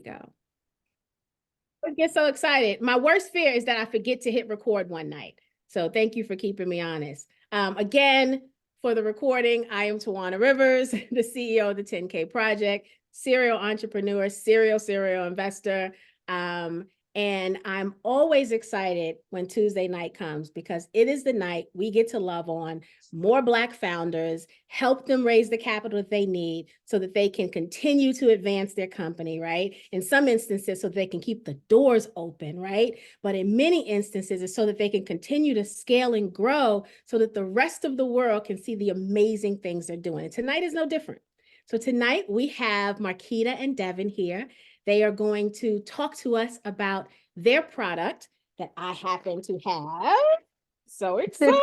go. I get so excited. My worst fear is that I forget to hit record one night. So thank you for keeping me honest. Again, for the recording, I am Tawana Rivers, the CEO of the 10K Project, serial entrepreneur, serial investor. And I'm always excited when Tuesday night comes because it is the night we get to love on more Black founders, help them raise the capital that they need so that they can continue to advance their company, right? In some instances, so they can keep the doors open, right? But in many instances, it's so that they can continue to scale and grow so that the rest of the world can see the amazing things they're doing. And tonight is no different. So tonight we have Marquita and Devin here. They are going to talk to us about their product that I happen to have. So excited.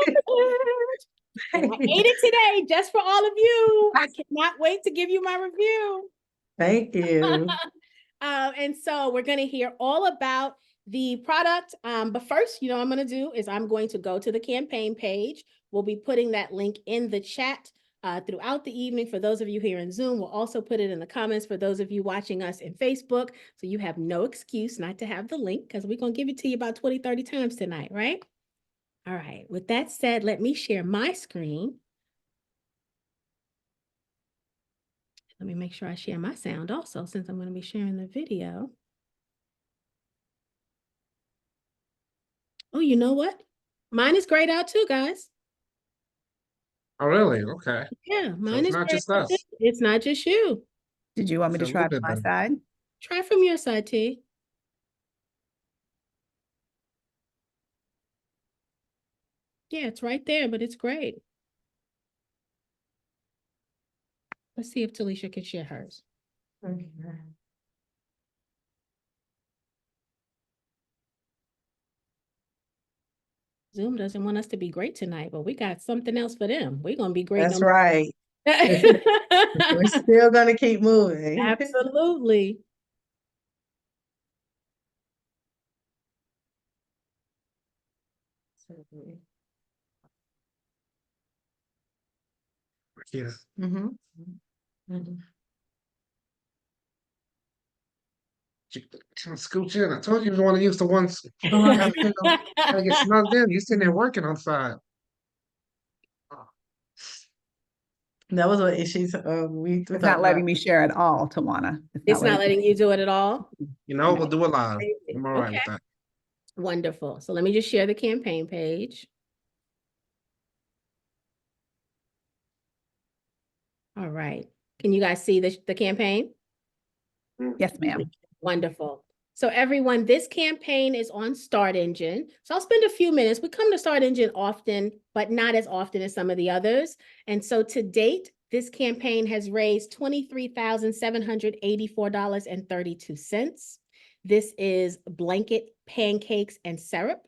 And I ate it today just for all of you. I cannot wait to give you my review. Thank you. And so we're going to hear all about the product. But first, I'm going to do is I'm going to go to the campaign page. We'll be putting that link in the chat throughout the evening. For those of you here in Zoom, we'll also put it in the comments for those of you watching us in Facebook. So you have no excuse not to have the link because we're going to give it to you about 20, 30 times tonight, right? All right. With that said, let me share my screen. Let me make sure I share my sound also, since I'm going to be sharing the video. Oh, you know what? Mine is grayed out too, guys. Oh, really? Okay. Yeah, So mine it's is not grayed just out. us. It's not just you. Did you want me to Feel a try little from bit my better. side? Try from your side, T. Yeah, it's right there, but it's great. Let's see if Talisha can share hers. Okay. Zoom doesn't want us to be great tonight, but we got something else for them. We're going to be great. That's right. We're still gonna keep moving. Absolutely. Yeah. Mm-hmm. Scooch in. I told you you want to use the ones. Gotta get snugged in. You sitting there working on side. That was what she's we It's not letting me share at all, Tawana. It's not letting you do it at all? You know, we'll do it live. I'm all right Okay. with that. Wonderful. So let me just share the campaign page. All right. Can you guys see the campaign? Yes, ma'am. Wonderful. So everyone, this campaign is on Start Engine. So I'll spend a few minutes. We come to Start Engine often, but not as often as some of the others. And so to date, this campaign has raised $23,784.32. This is blanket pancakes and syrup.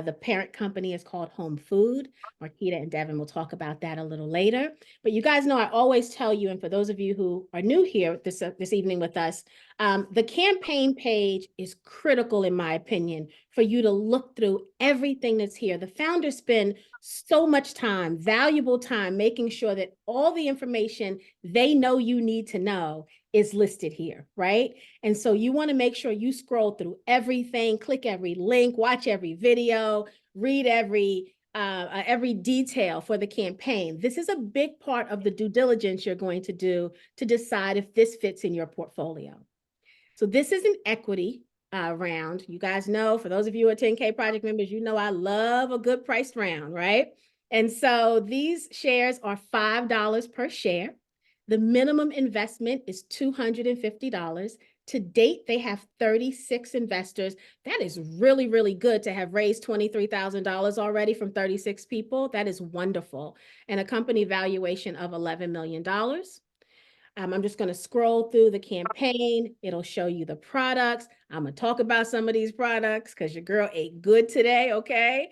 The parent company is called Home Food. Marquita and Devin will talk about that a little later. But you guys know I always tell you, and for those of you who are new here this evening with us, the campaign page is critical, in my opinion, for you to look through everything that's here. The founders spend so much time, valuable time, making sure that all the information they know you need to know is listed here, right? And so you want to make sure you scroll through everything, click every link, watch every video, read every detail for the campaign. This is a big part of the due diligence you're going to do to decide if this fits in your portfolio. So this is an equity round. You guys know, for those of you who are 10K Project members, you know I love a good priced round, right? And so these shares are $5 per share. The minimum investment is $250. To date, they have 36 investors. That is really, really good to have raised $23,000 already from 36 people. That is wonderful. And a company valuation of $11 million. I'm just going to scroll through the campaign. It'll show you the products. I'm going to talk about some of these products because your girl ate good today, okay?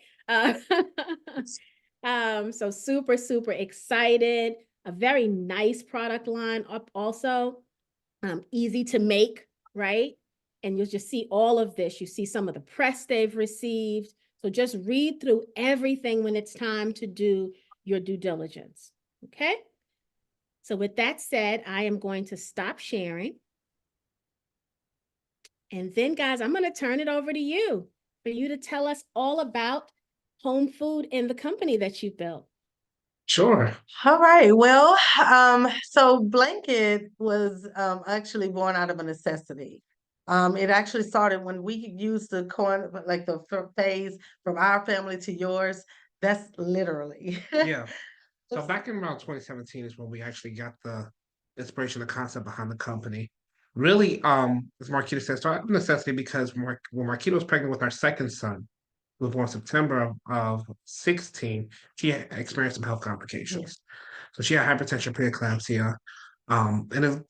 So super, super excited. A very nice product line up also. Easy to make, right? And you'll just see all of this. You see some of the press they've received. So just read through everything when it's time to do your due diligence, okay? So with that said, I am going to stop sharing. And then, guys, I'm going to turn it over to you for you to tell us all about home food and the company that you built. Sure. All right. Well, so Blanket was actually born out of a necessity. It actually started when we used the corn, like the phase from our family to yours. That's literally. Yeah. So back in around 2017 is when we actually got the inspiration, the concept behind the company. Really, as Marquita said, started out of necessity because when Marquita was pregnant with our second son, who was born September of 16, she had experienced some health complications. So she had hypertension, preeclampsia, and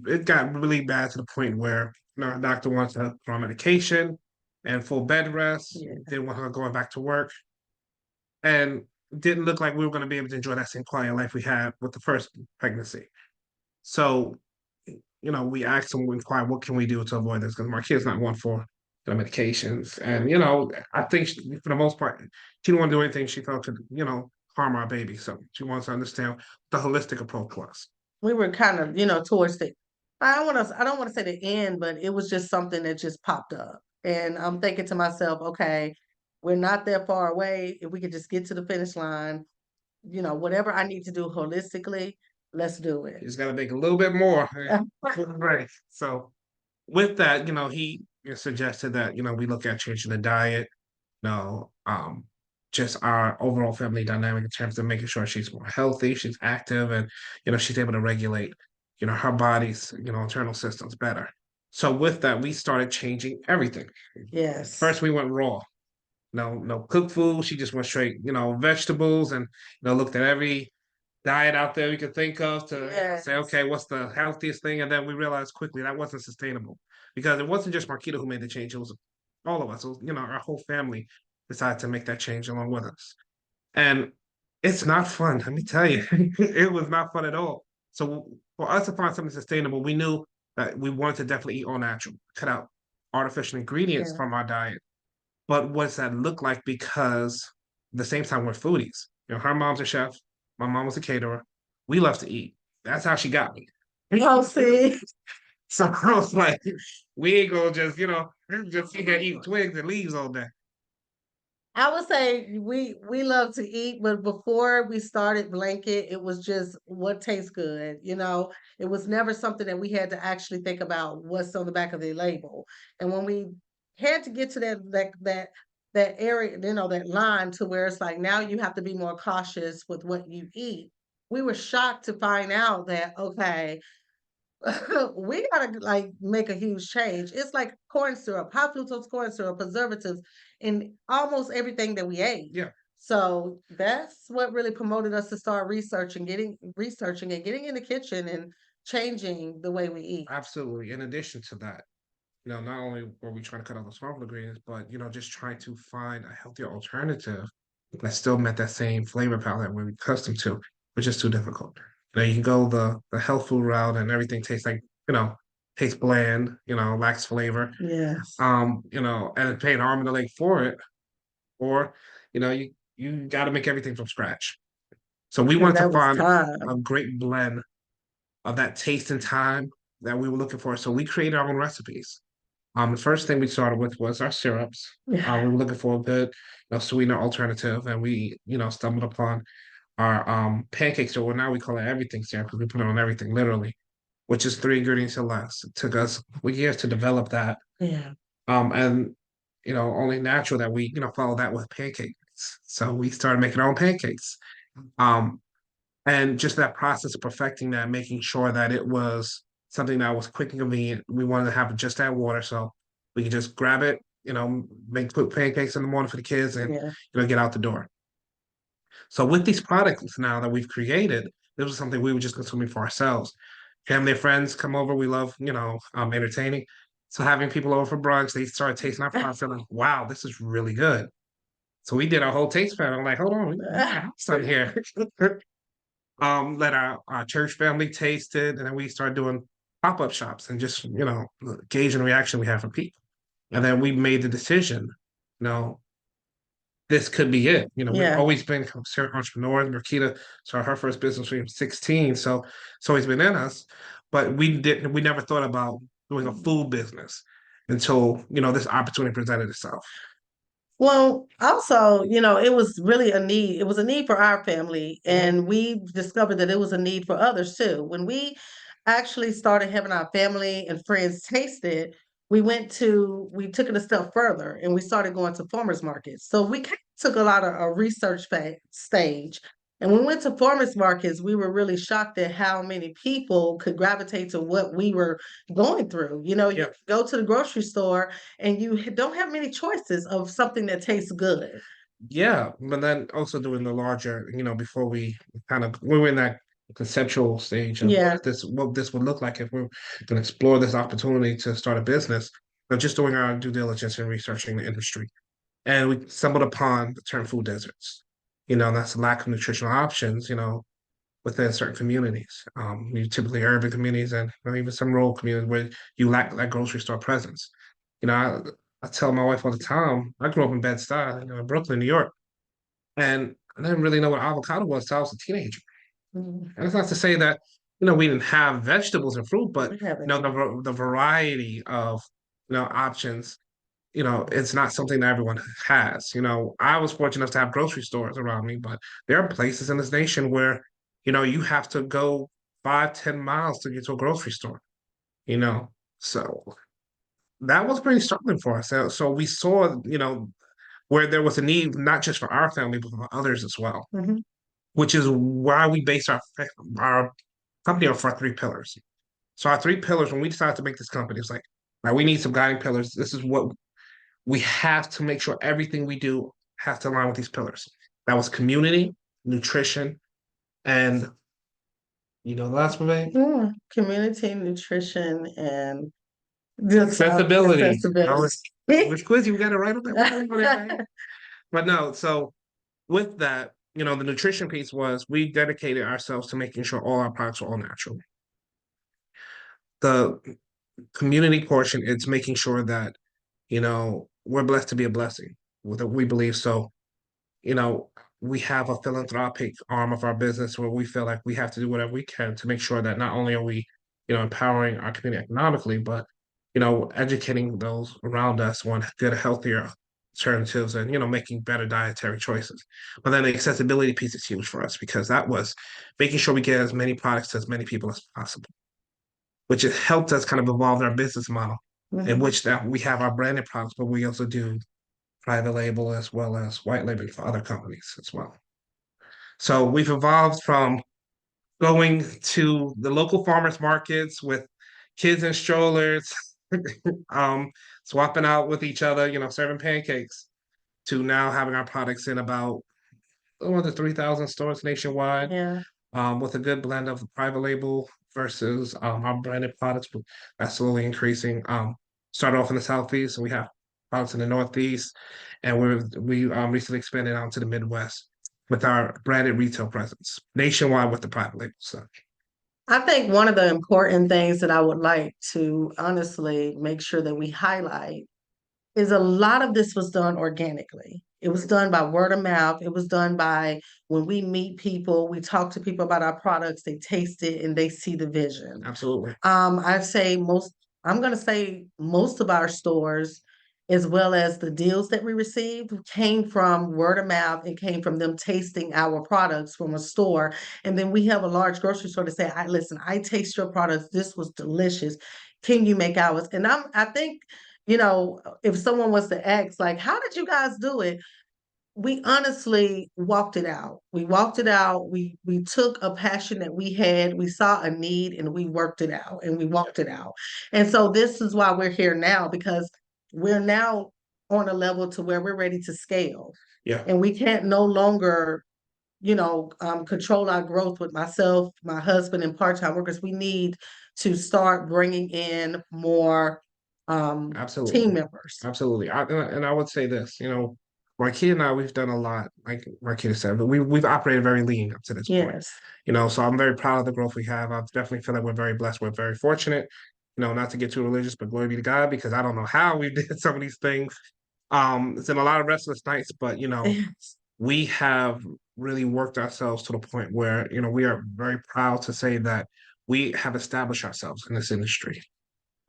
it got really bad to the point where our doctor wanted to put her on medication and full bed rest. Yeah. Didn't want her going back to work, and didn't look like we were going to be able to enjoy that same quality of life we had with the first pregnancy. So, we asked them, we inquired, what can we do to avoid this? Because Marquia's not one for the medications. And, I think for the most part, she didn't want to do anything she felt could, harm our baby. So she wants to understand the holistic approach was. We were kind of, towards the, I don't want to say the end, but it was just something that just popped up. And I'm thinking to myself, okay, we're not that far away. If we could just get to the finish line, whatever I need to do holistically, let's do it. He's got to make a little bit more. Right. So with that, he suggested that, we look at changing the diet, know, just our overall family dynamic in terms of making sure she's more healthy, she's active, and she's able to regulate, her body's, internal systems better. So with that, we started changing everything. Yes. First, we went raw. No cooked food. She just went straight, vegetables, and looked at every diet out there we could think of to say, Yes. okay, what's the healthiest thing? And then we realized quickly that wasn't sustainable because it wasn't just Marquita who made the change. It was all of us. It was, our whole family decided to make that change along with us. And it's not fun. Let me tell you, it was not fun at all. So for us to find something sustainable, we knew that we wanted to definitely eat all natural, cut out artificial ingredients Yeah. from our diet. But what's that look like? Because at the same time, we're foodies. Her mom's a chef. My mom was a caterer. We love to eat. That's how she got me. Oh, see. So I was like, we ain't gonna just, just sit here eat twigs and leaves all day. I would say we love to eat, but before we started Blanket, it was just what tastes good. It was never something that we had to actually think about what's on the back of the label. And when we had to get to that area, that line to where it's like now you have to be more cautious with what you eat. We were shocked to find out that okay, we gotta like make a huge change. It's like corn syrup, high fructose corn syrup, preservatives in almost everything that we ate. Yeah. So that's what really promoted us to start researching and getting in the kitchen and changing the way we eat. Absolutely. In addition to that, not only were we trying to cut out those harmful ingredients, but just trying to find a healthier alternative that still met that same flavor palette we're accustomed to, which is too difficult. You can go the health food route and everything tastes like, tastes bland, lacks flavor. Yes. And pay an arm and a leg for it. Or, you gotta make everything from scratch. So we wanted to That was find time. a great blend of that taste and time that we were looking for. So we created our own recipes. The first thing we started with was our syrups. We were looking for a good, sweetener alternative, and we, stumbled upon our pancakes, or now we call it everything syrup because we put it on everything, literally, which is 3 ingredients or less. It took us years to develop that. Yeah. And only natural that we, follow that with pancakes. So we started making our own pancakes. And just that process of perfecting that, making sure that it was something that was quick and convenient. We wanted to have just that water, so we could just grab it, put pancakes in the morning for the kids, and Yeah. get out the door. So with these products now that we've created, this was something we were just consuming for ourselves. Family and friends come over. We love, entertaining. So having people over for brunch, they started tasting our products. They're like, "Wow, this is really good." So we did our whole taste panel. I'm like, "Hold on, we got something here." Let our church family taste it, and then we started doing pop-up shops and just gauging the reaction we have from people. And then we made the decision, this could be it. We've Yeah. always been entrepreneurs. Marquita started her first business when she was 16, so it's always been in us. But we never thought about doing a food business until, this opportunity presented itself. Well, also, it was really a need. It was a need for our family, and we discovered that it was a need for others too. When we actually started having our family and friends taste it, we took it a step further and we started going to farmers markets. So we kind of took a lot of a research stage. And when we went to farmers markets, we were really shocked at how many people could gravitate to what we were going through. You Yeah. go to the grocery store and you don't have many choices of something that tastes good. Yeah, but then also doing the larger, before we were in that conceptual stage of Yeah. what this would look like if we are going to explore this opportunity to start a business, but just doing our due diligence and researching the industry. And we stumbled upon the term food deserts. That's lack of nutritional options, within certain communities. Typically urban communities and even some rural communities where you lack that grocery store presence. You know, I, I tell my wife all the time, I grew up in Bed-Stuy, in Brooklyn, New York, and I didn't really know what avocado was until I was a teenager. Mhm. And it's not to say that, we didn't have vegetables and fruit, but We have it. the variety of options, it's not something that everyone has. I was fortunate enough to have grocery stores around me, but there are places in this nation where, you have to go 5, 10 miles to get to a grocery store, you know. So that was pretty struggling for us. So we saw, where there was a need not just for our family, but for others as well, Mhm. which is why we base our company off our three pillars. So our three pillars, when we decided to make this company, it's like, right, we need some guiding pillars. This is what we have to make sure everything we do has to align with these pillars. That was community, nutrition, and the last one, babe? Yeah. Community, nutrition, and just Accessibility. accessibility. Which quiz you got it right on that. But no, so with that, the nutrition piece was we dedicated ourselves to making sure all our products were all natural. The community portion, it's making sure that, we're blessed to be a blessing. We believe so. you know, we have a philanthropic arm of our business where we feel like we have to do whatever we can to make sure that not only are we, empowering our community economically, but, educating those around us on good, healthier alternatives and, making better dietary choices. But then the accessibility piece is huge for us because that was making sure we get as many products to as many people as possible, which has helped us kind of evolve our business model in Mhm. which that we have our branded products, but we also do private label as well as white labeling for other companies as well. So we've evolved from going to the local farmers markets with kids in strollers, um, swapping out with each other, serving pancakes, to now having our products in about over 3,000 stores nationwide, Yeah. with a good blend of private label versus our branded products. That's slowly increasing. Started off in the southeast, and we have products in the northeast, and we recently expanded out to the Midwest with our branded retail presence nationwide with the private label stuff. I think one of the important things that I would like to honestly make sure that we highlight is a lot of this was done organically. It was done by word of mouth. It was done by when we meet people, we talk to people about our products, they taste it and they see the vision. Absolutely. I'd say I'm gonna say most of our stores, as well as the deals that we received, came from word of mouth and came from them tasting our products from a store. And then we have a large grocery store to say, listen, I taste your products. This was delicious. Can you make ours? And I think, if someone was to ask, like, how did you guys do it? We honestly walked it out. We walked it out. We took a passion that we had, we saw a need, and we worked it out and we walked it out. And so this is why we're here now, because we're now on a level to where we're ready to scale. Yeah. And we can't no longer, control our growth with myself, my husband, and part-time workers. We need to start bringing in more Absolutely. team members. Absolutely. And I would say this, Marquita and I, we've done a lot, like Marquita said, but we've operated very lean up to this point. Yes. So I'm very proud of the growth we have. I definitely feel like we're very blessed. We're very fortunate, not to get too religious, but glory be to God, because I don't know how we did some of these things. It's been a lot of restless nights, but we have really worked ourselves to the point where, we are very proud to say that we have established ourselves in this industry.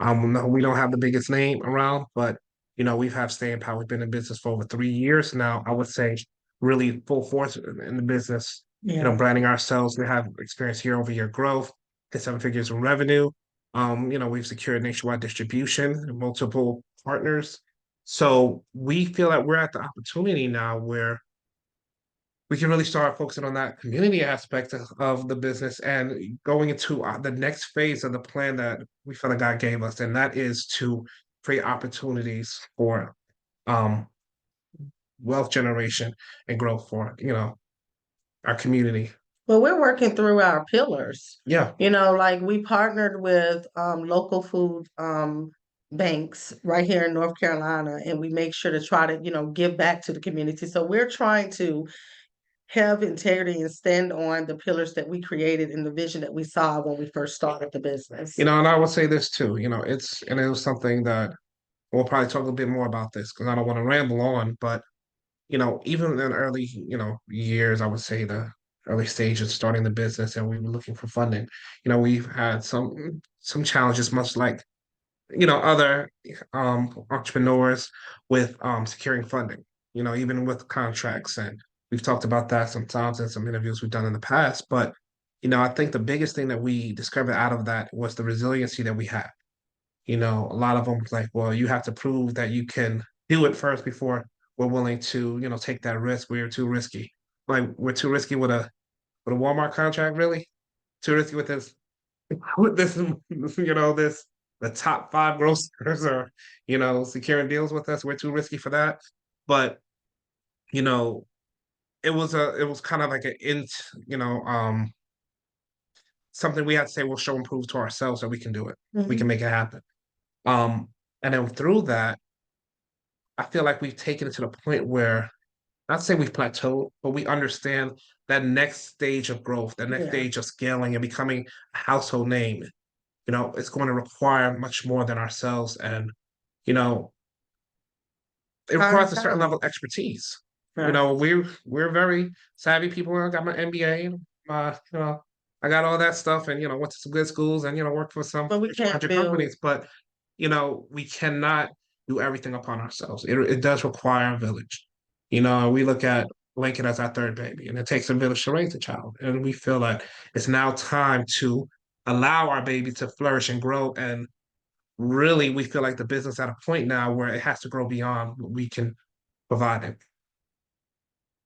No, we don't have the biggest name around, but we've had staying power. We've been in business for over 3 years now. I would say really full force in the business. Yeah. Branding ourselves. We have experience year-over-year growth, hit 7 figures in revenue. We've secured nationwide distribution, multiple partners. So we feel that we're at the opportunity now where we can really start focusing on that community aspect of the business and going into the next phase of the plan that we feel like God gave us, and that is to create opportunities for um, wealth generation and growth for our community. Well, we're working through our pillars. Yeah, Like we partnered with local food banks right here in North Carolina, and we make sure to try to, give back to the community. So we're trying to have integrity and stand on the pillars that we created and the vision that we saw when we first started the business. and I will say this too. It was something that we'll probably talk a bit more about this because I don't want to ramble on, but even in early, years, I would say the early stages starting the business and we were looking for funding, we've had some challenges, much like, other entrepreneurs with securing funding, even with contracts. And we've talked about that sometimes in some interviews we've done in the past. But, I think the biggest thing that we discovered out of that was the resiliency that we have. A lot of them like, well, you have to prove that you can do it first before we're willing to, take that risk. We're too risky. Like we're too risky with a Walmart contract, really? Too risky with this with this, this the top five grocers or, securing deals with us. We're too risky for that. But, you know, it was kind of like an something we had to say we'll show and prove to ourselves that we can do it. We can make it happen. Um, and then through that, I feel like we've taken it to the point where not to say we've plateaued, but we understand that next stage of growth, that next Yeah. stage of scaling and becoming a household name, it's going to require much more than ourselves. And, you know, it requires a certain level of expertise. Right. We're very savvy people. I got my MBA, I got all that stuff and, went to some good schools and, worked for some But we can't 100 build. companies, but, we cannot do everything upon ourselves. It does require a village. We look at Lincoln as our third baby, and it takes a village to raise a child. And we feel like it's now time to allow our baby to flourish and grow. And really, we feel like the business at a point now where it has to grow beyond what we can provide it.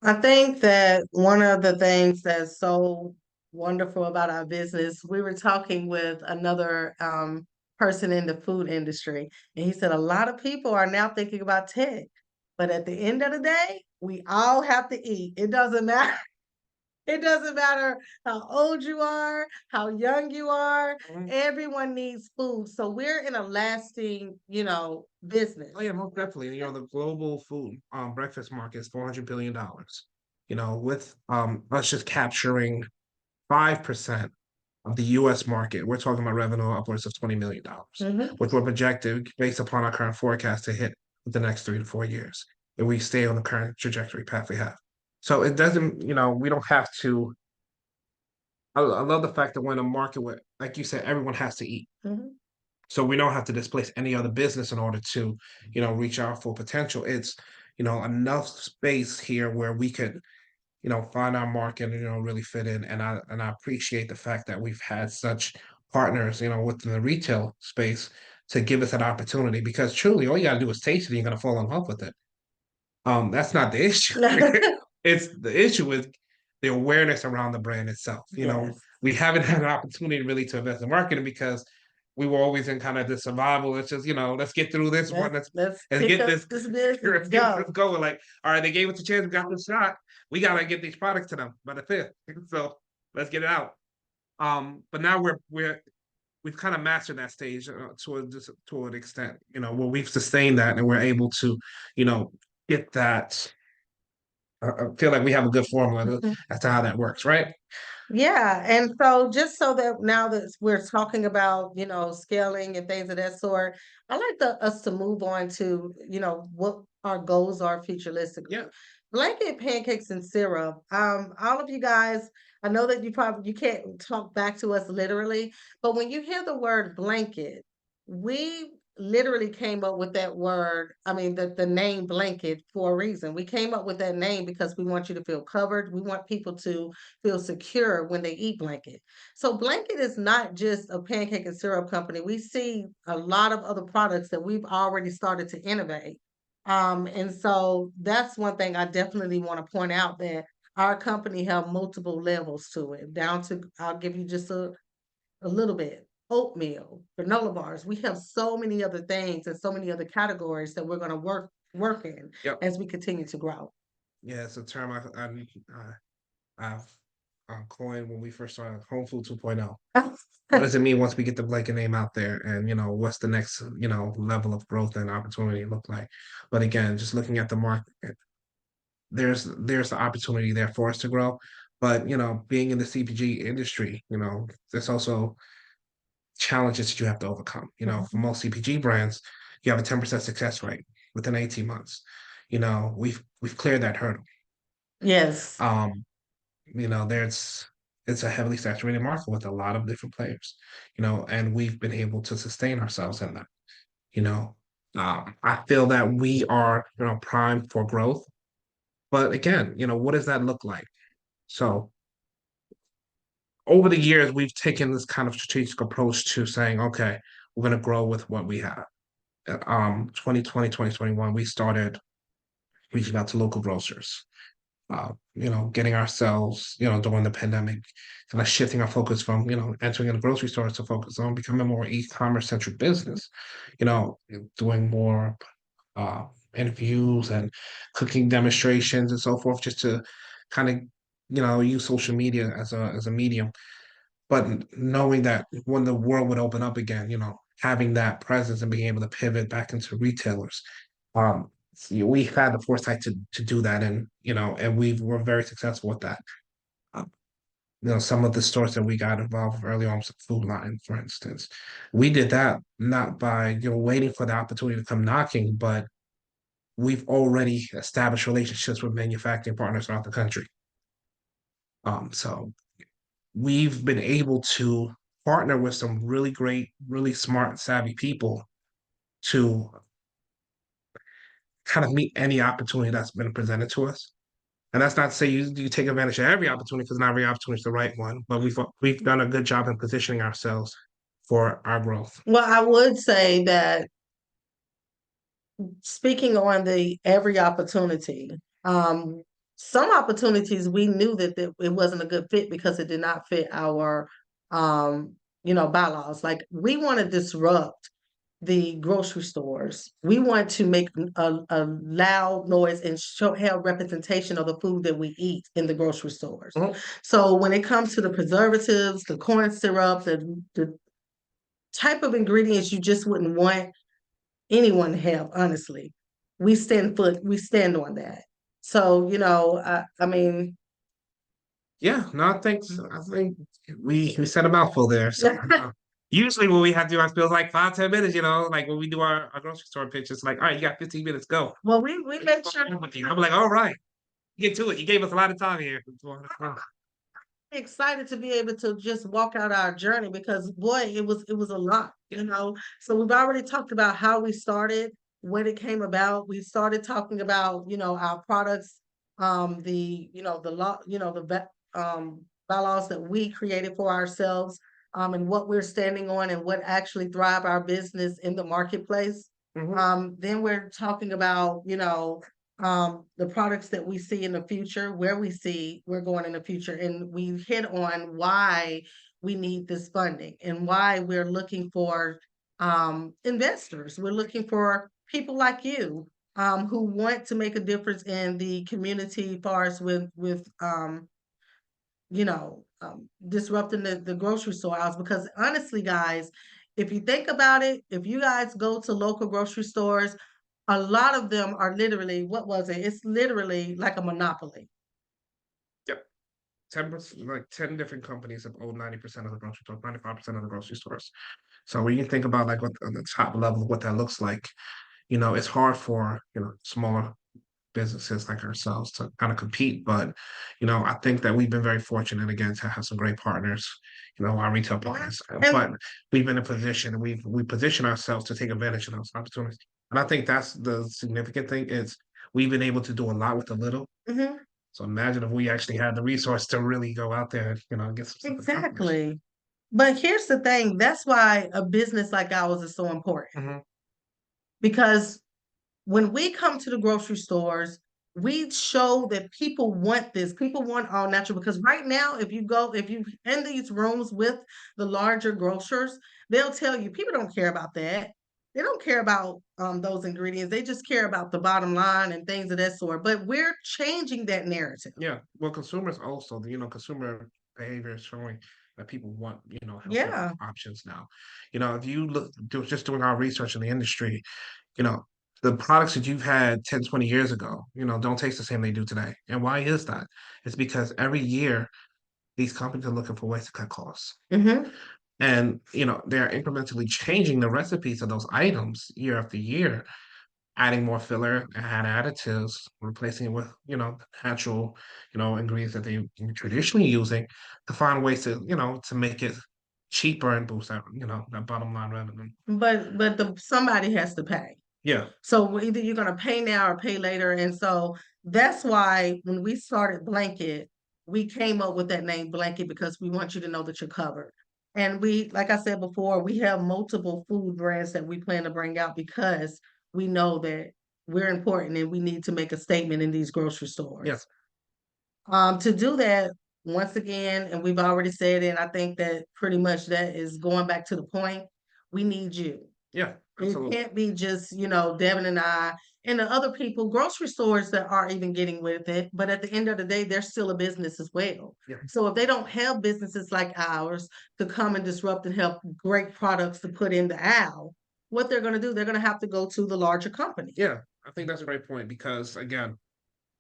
I think that one of the things that's so wonderful about our business, we were talking with another person in the food industry, and he said a lot of people are now thinking about tech, but at the end of the day, we all have to eat. It doesn't matter. It doesn't matter how old you are, how young you are. Everyone needs food. So we're in a lasting, business. Oh yeah, most definitely. The global food breakfast market is $400 billion. With us just capturing 5% of the US market, we're talking about revenue upwards of $20 million, which we're projected based upon our current forecast to hit within the next 3 to 4 years if we stay on the current trajectory path we have. So it doesn't, we don't have to. I love the fact that we're in a market where, like you said, everyone has to eat. So we don't have to displace any other business in order to, reach our full potential. It's, enough space here where we could, find our market and, really fit in. And I appreciate the fact that we've had such partners, within the retail space to give us that opportunity because truly all you gotta do is taste it and you're gonna fall in love with it. That's not the issue. It's the issue is the awareness around the brand itself. Yes. We haven't had an opportunity really to invest in marketing because we were always in kind of the survival. Let's just, let's get through this one. Let's Let's pick get up this business let's and get go. this going. Like, all right, they gave us a chance, we got the shot. We gotta get these products to them by the 5th. So let's get it out. But now we've kind of mastered that stage to an extent, where we've sustained that and we're able to, get that. I feel like we have a good formula as to how that works, right? Yeah, and so just so that now that we're talking about, scaling and things of that sort, I like us to move on to, what our goals are futuristic. Yeah. Blanket pancakes and syrup. All of you guys, I know that you can't talk back to us literally, but when you hear the word blanket, we literally came up with that word, I mean, the name blanket for a reason. We came up with that name because we want you to feel covered. We want people to feel secure when they eat blanket. So blanket is not just a pancake and syrup company. We see a lot of other products that we've already started to innovate. And so that's one thing I definitely want to point out, that our company have multiple levels to it, down to, I'll give you just a little bit. Oatmeal, granola bars. We have so many other things and so many other categories that we're going to work in Yep. as we continue to grow. Yeah, it's a term I've coined when we first started Home Food 2.0. What does it mean once we get the blanket name out there, and what's the next level of growth and opportunity look like? But again, just looking at the market, there's the opportunity there for us to grow. But being in the CPG industry, there's also challenges that you have to overcome. For most CPG brands, you have a 10% success rate within 18 months. We've cleared that hurdle. Yes. There's it's a heavily saturated market with a lot of different players, and we've been able to sustain ourselves in that. I feel that we are, primed for growth. But again, what does that look like? So over the years, we've taken this kind of strategic approach to saying, okay, we're going to grow with what we have. 2020, 2021, we started reaching out to local grocers, getting ourselves, during the pandemic, kind of shifting our focus from, entering in the grocery stores to focus on becoming more e-commerce centric business, doing more interviews and cooking demonstrations and so forth, just to kind of, use social media as a medium. But knowing that when the world would open up again, having that presence and being able to pivot back into retailers. We've had the foresight to do that, and we're very successful with that. Um, some of the stores that we got involved with early on was Food Line, for instance. We did that not by waiting for the opportunity to come knocking, but we've already established relationships with manufacturing partners throughout the country. So we've been able to partner with some really great, really smart, savvy people to kind of meet any opportunity that's been presented to us. And that's not to say you take advantage of every opportunity, because not every opportunity is the right one. But we've done a good job in positioning ourselves for our growth. Well, I would say that, speaking on the every opportunity, some opportunities we knew that it wasn't a good fit because it did not fit our, bylaws. Like, we want to disrupt the grocery stores. We want to make a loud noise and have representation of the food that we eat in the grocery stores. Mhm. So when it comes to the preservatives, the corn syrup, the type of ingredients you just wouldn't want anyone to have, honestly, we stand on that. So, I mean, Yeah, no, I think we said a mouthful there. So usually when we have to do our spills like 5-10 minutes, like when we do our grocery store pitch, it's like, all right, you got 15 minutes, go. well, we make sure I'm like, all right, get to it. You gave us a lot of time here. excited to be able to just walk out our journey, because boy, it was a lot. So we've already talked about how we started, when it came about. We started talking about, our products, the law, bylaws that we created for ourselves, and what we're standing on and what actually thrive our business in the marketplace. Then we're talking about, the products that we see in the future, where we see we're going in the future, and we hit on why we need this funding and why we're looking for investors. We're looking for people like you, who want to make a difference in the community, far as with disrupting the grocery store aisles. Because honestly, guys, if you think about it, if you guys go to local grocery stores, a lot of them are literally, what was it? It's literally like a monopoly. Yep. 10%, like 10 different companies have owned 90% of the grocery stores, 95% of the grocery stores. So when you think about like what on the top level, what that looks like, it's hard for, smaller businesses like ourselves to kind of compete. But, I think that we've been very fortunate again to have some great partners, our retail partners. But we've been in a position, and we position ourselves to take advantage of those opportunities. And I think that's the significant thing is we've been able to do a lot with a little. Mhm. So imagine if we actually had the resource to really go out there and, get some stuff accomplished. Exactly. But here's the thing, that's why a business like ours is so important. Mhm. Because when we come to the grocery stores, we show that people want this. People want all natural because right now, if you in these rooms with the larger grocers, they'll tell you people don't care about that. They don't care about those ingredients. They just care about the bottom line and things of that sort. But we're changing that narrative. Yeah. Well, consumers also, consumer behavior is showing that people want, healthier Yeah. options now. If you just doing our research in the industry, you know, the products that you've had 10, 20 years ago, don't taste the same they do today. And why is that? It's because every year these companies are looking for ways to cut costs. Hmm. And, they're incrementally changing the recipes of those items year after year, adding more filler and add additives, replacing it with, natural, ingredients that they were traditionally using to find ways to, to make it cheaper and boost that, that bottom line revenue. But somebody has to pay. Yeah. So either you're gonna pay now or pay later. And so that's why when we started Blanket, we came up with that name Blanket because we want you to know that you're covered. And we, like I said before, we have multiple food brands that we plan to bring out because we know that we're important and we need to make a statement in these grocery stores. Yes. To do that, once again, and we've already said it, and I think that pretty much that is going back to the point, we need you. Yeah. It Absolutely. can't be just, Devin and I and the other people, grocery stores that aren't even getting with it. But at the end of the day, they're still a business as well. Yeah. So if they don't have businesses like ours to come and disrupt and help great products to put in the aisle, what they're going to do, they're going to have to go to the larger company. Yeah. I think that's a great point because again,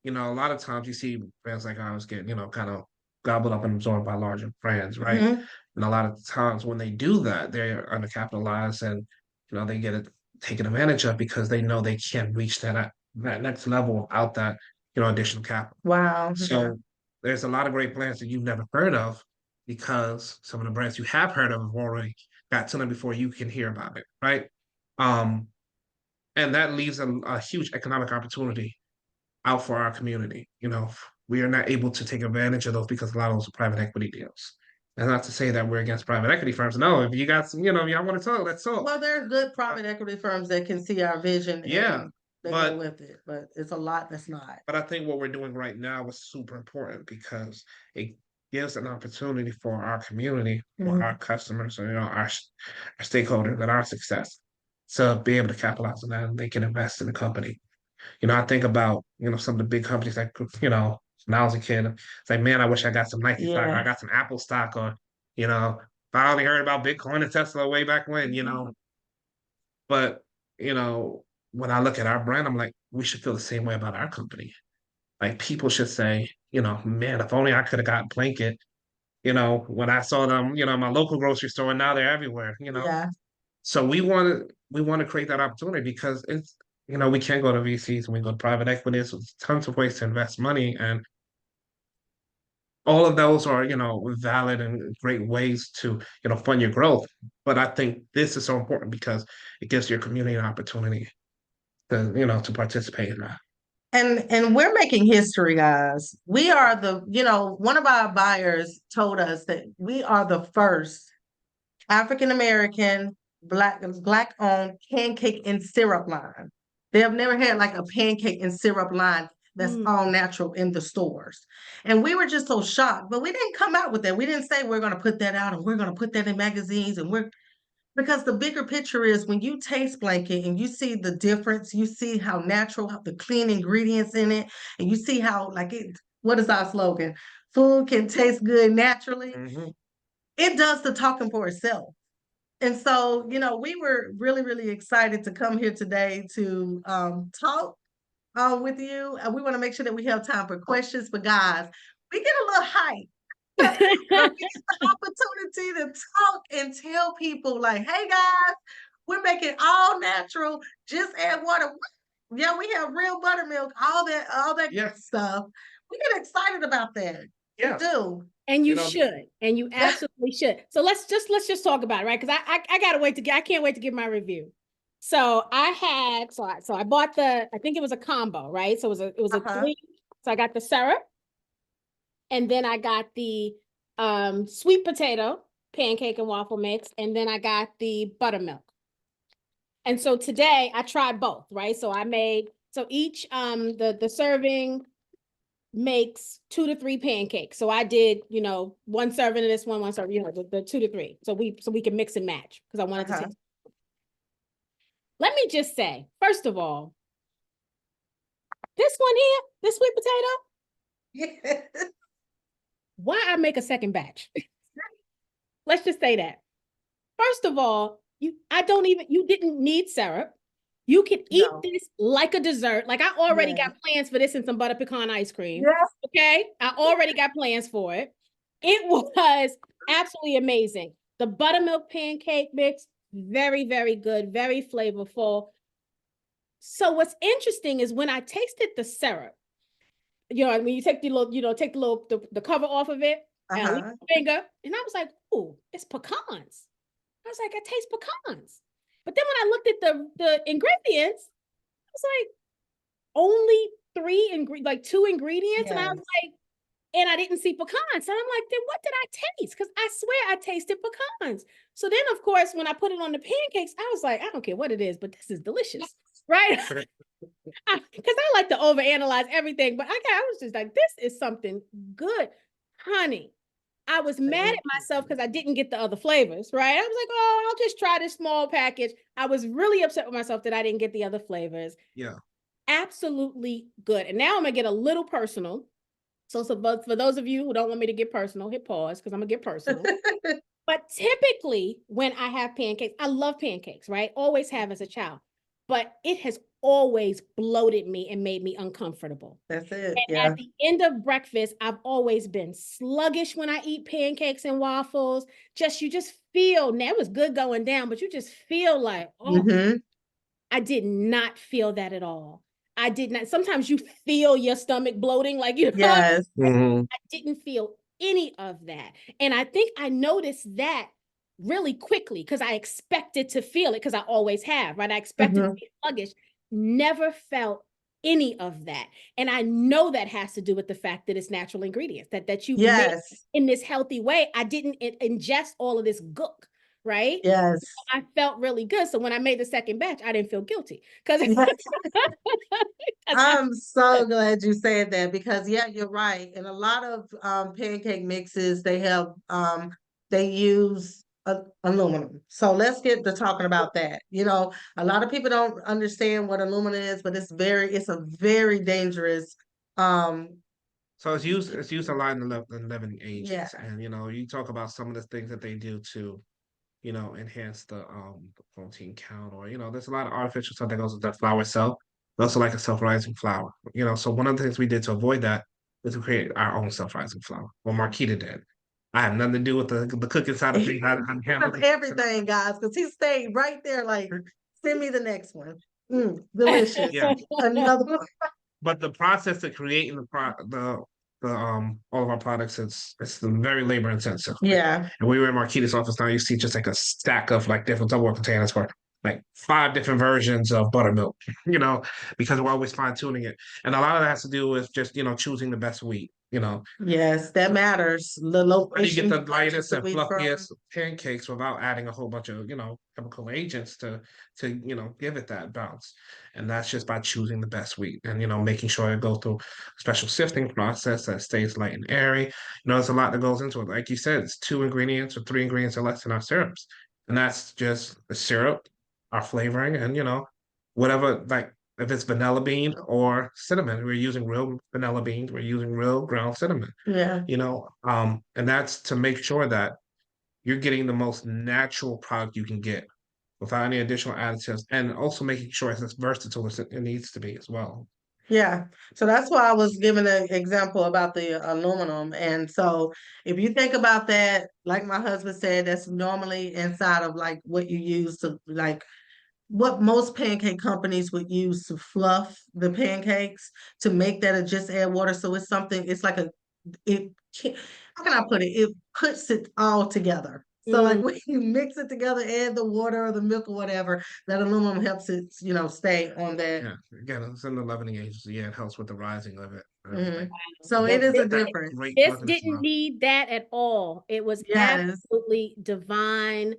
a lot of times you see brands like ours get, kind of gobbled up and absorbed by larger brands, right? Mhm. And a lot of times when they do that, they're undercapitalized and, they get it taken advantage of because they know they can't reach that next level without that, additional capital. Wow. Yeah. So there's a lot of great brands that you've never heard of because some of the brands you have heard of have already got to them before you can hear about it, right? Um, and that leaves a huge economic opportunity out for our community. We are not able to take advantage of those because a lot of those are private equity deals. And not to say that we're against private equity firms. No, if you got some, y'all want to talk, let's talk. Well, there's good private equity firms that can see our vision Yeah, and they but- go with it, but it's a lot that's not. But I think what we're doing right now is super important because it gives an opportunity for our community, for Mhm. our customers, and our stakeholders, and our success to be able to capitalize on that, and they can invest in the company. I think about, some of the big companies like, when I was a kid, it's like, man, I wish I got some Nike stock, or I Yeah. got some Apple stock, or, if I only heard about Bitcoin and Tesla way back when, But, when I look at our brand, I'm like, we should feel the same way about our company. Like people should say, man, if only I could have got Blanket, when I saw them, in my local grocery store, and now they're everywhere. Yeah. So we want to create that opportunity because it's we can go to VCs and we go to private equity. So there's tons of ways to invest money, and all of those are valid and great ways to fund your growth. But I think this is so important because it gives your community an opportunity to participate in that. And we're making history, guys. We are one of our buyers told us that we are the first African American black owned pancake and syrup line. They have never had like a pancake and syrup line that's all natural in the stores. And we were just so shocked, but we didn't come out with that. We didn't say we're going to put that out and we're going to put that in magazines because the bigger picture is when you taste Blanket and you see the difference, you see how natural, the clean ingredients in it, and you see how what is our slogan? Food can taste good naturally. Mhm. It does the talking for itself. And so, we were really, really excited to come here today to talk with you. We want to make sure that we have time for questions. But guys, we get a little hype. But we get the opportunity to talk and tell people like, hey guys, we're making all natural, just add water. Yeah, we have real buttermilk, all that Yeah. good stuff. We get excited about that. We Yeah. do. And You you know, should, and you absolutely should. So let's just talk about it, right? Because I gotta wait to get. I can't wait to give my review. So I bought I think it was a combo, right? So it was a Uh-huh. three. So I got the syrup, and then I got the sweet potato pancake and waffle mix, and then I got the buttermilk. And so today I tried both, right? So I made each the serving makes 2 to 3 pancakes. So I did, one serving of this one serving, the 2 to 3. So we can mix and match because I wanted to Uh-huh. taste. Let me just say, first of all, this one here, this sweet potato, Yeah. why I make a second batch? Let's just say that. First of all, you didn't need syrup. You can eat No. this like a dessert. Like I already Yeah. got plans for this and some butter pecan ice cream. Yes. Okay. I already got plans for it. It was absolutely amazing. The buttermilk pancake mix, very, very good, very flavorful. So what's interesting is when I tasted the syrup, when you take take the cover off of it and leave Uh-huh. your finger, and I was like, "Ooh, it's pecans." I was like, "I taste pecans." But then when I looked at the ingredients, I was like, only like 2 ingredients, and I was Yes. like, and I didn't see pecans. And I'm like, then what did I taste? Because I swear I tasted pecans. So then, of course, when I put it on the pancakes, I was like, I don't care what it is, but this is delicious, right? Because I like to overanalyze everything, but I was just like, this is something good, honey. I was mad at myself because I didn't get the other flavors, right? I was like, oh, I'll just try this small package. I was really upset with myself that I didn't get the other flavors. Yeah. Absolutely good. And now I'm gonna get a little personal. So for those of you who don't want me to get personal, hit pause because I'm gonna get personal. But typically, when I have pancakes, I love pancakes, right? Always have as a child, but it has always bloated me and made me uncomfortable. That's it. And Yeah. at the end of breakfast, I've always been sluggish when I eat pancakes and waffles. You just feel, now it was good going down, but you just feel like, oh, Mm-hmm. I did not feel that at all. I did not. Sometimes you feel your stomach bloating, like, Yes. Mhm. I didn't feel any of that. And I think I noticed that really quickly because I expected to feel it because I always have, right? I expected to Mm-hmm. be sluggish, never felt any of that. And I know that has to do with the fact that it's natural ingredients that you've made Yes. in this healthy way. I didn't ingest all of this gook, right? Yes. I felt really good. So when I made the second batch, I didn't feel guilty because Yes. I I'm so glad you said that because yeah, you're right. In a lot of pancake mixes, they use aluminum. So let's get to talking about that. A lot of people don't understand what aluminum is, but it's a very dangerous um So it's used a lot in the living yeah. agents, and you talk about some of the things that they do to enhance the protein count, or there's a lot of artificial stuff that goes with that flour itself. But also like a self-rising flour. So one of the things we did to avoid that is to create our own self-rising flour. Well, Marquita did. I have nothing to do with the cooking side of things. I'm Of handling everything, guys, because he stayed right there like, send me the next one. Delicious. yeah. Another one. But the process of creating the all of our products, it's very labor intensive. Yeah. And we were in Marquita's office now, you see just like a stack of like different Tupperware containers for like 5 different versions of buttermilk, because we're always fine tuning it. And a lot of that has to do with just, choosing the best wheat, Yes, that matters. The how do you get location the you purchase lightest the and wheat from. fluffiest pancakes without adding a whole bunch of, chemical agents to give it that bounce? And that's just by choosing the best wheat and, making sure it goes through a special sifting process that stays light and airy. There's a lot that goes into it. Like you said, it's 2 ingredients or 3 ingredients or less in our syrups. And that's just the syrup, our flavoring, and whatever, like if it's vanilla bean or cinnamon, we're using real vanilla beans, we're using real ground cinnamon. Yeah. And that's to make sure that you're getting the most natural product you can get without any additional additives, and also making sure it's as versatile as it needs to be as well. Yeah. So that's why I was giving an example about the aluminum. And so if you think about that, like my husband said, that's normally inside of like what you use to like what most pancake companies would use to fluff the pancakes to make that, just add water. So it's something, it's like how can I put it? It puts it all together. So like Mm, when you mix it together, add the water or the milk or whatever, that aluminum helps it, stay on that. Yeah, again, it's in the leavening agency. Yeah, it helps with the rising of it and everything. Mhm. So It it gives is a that difference. great this pleasantness didn't of it. need that at all. It was Yes. absolutely divine.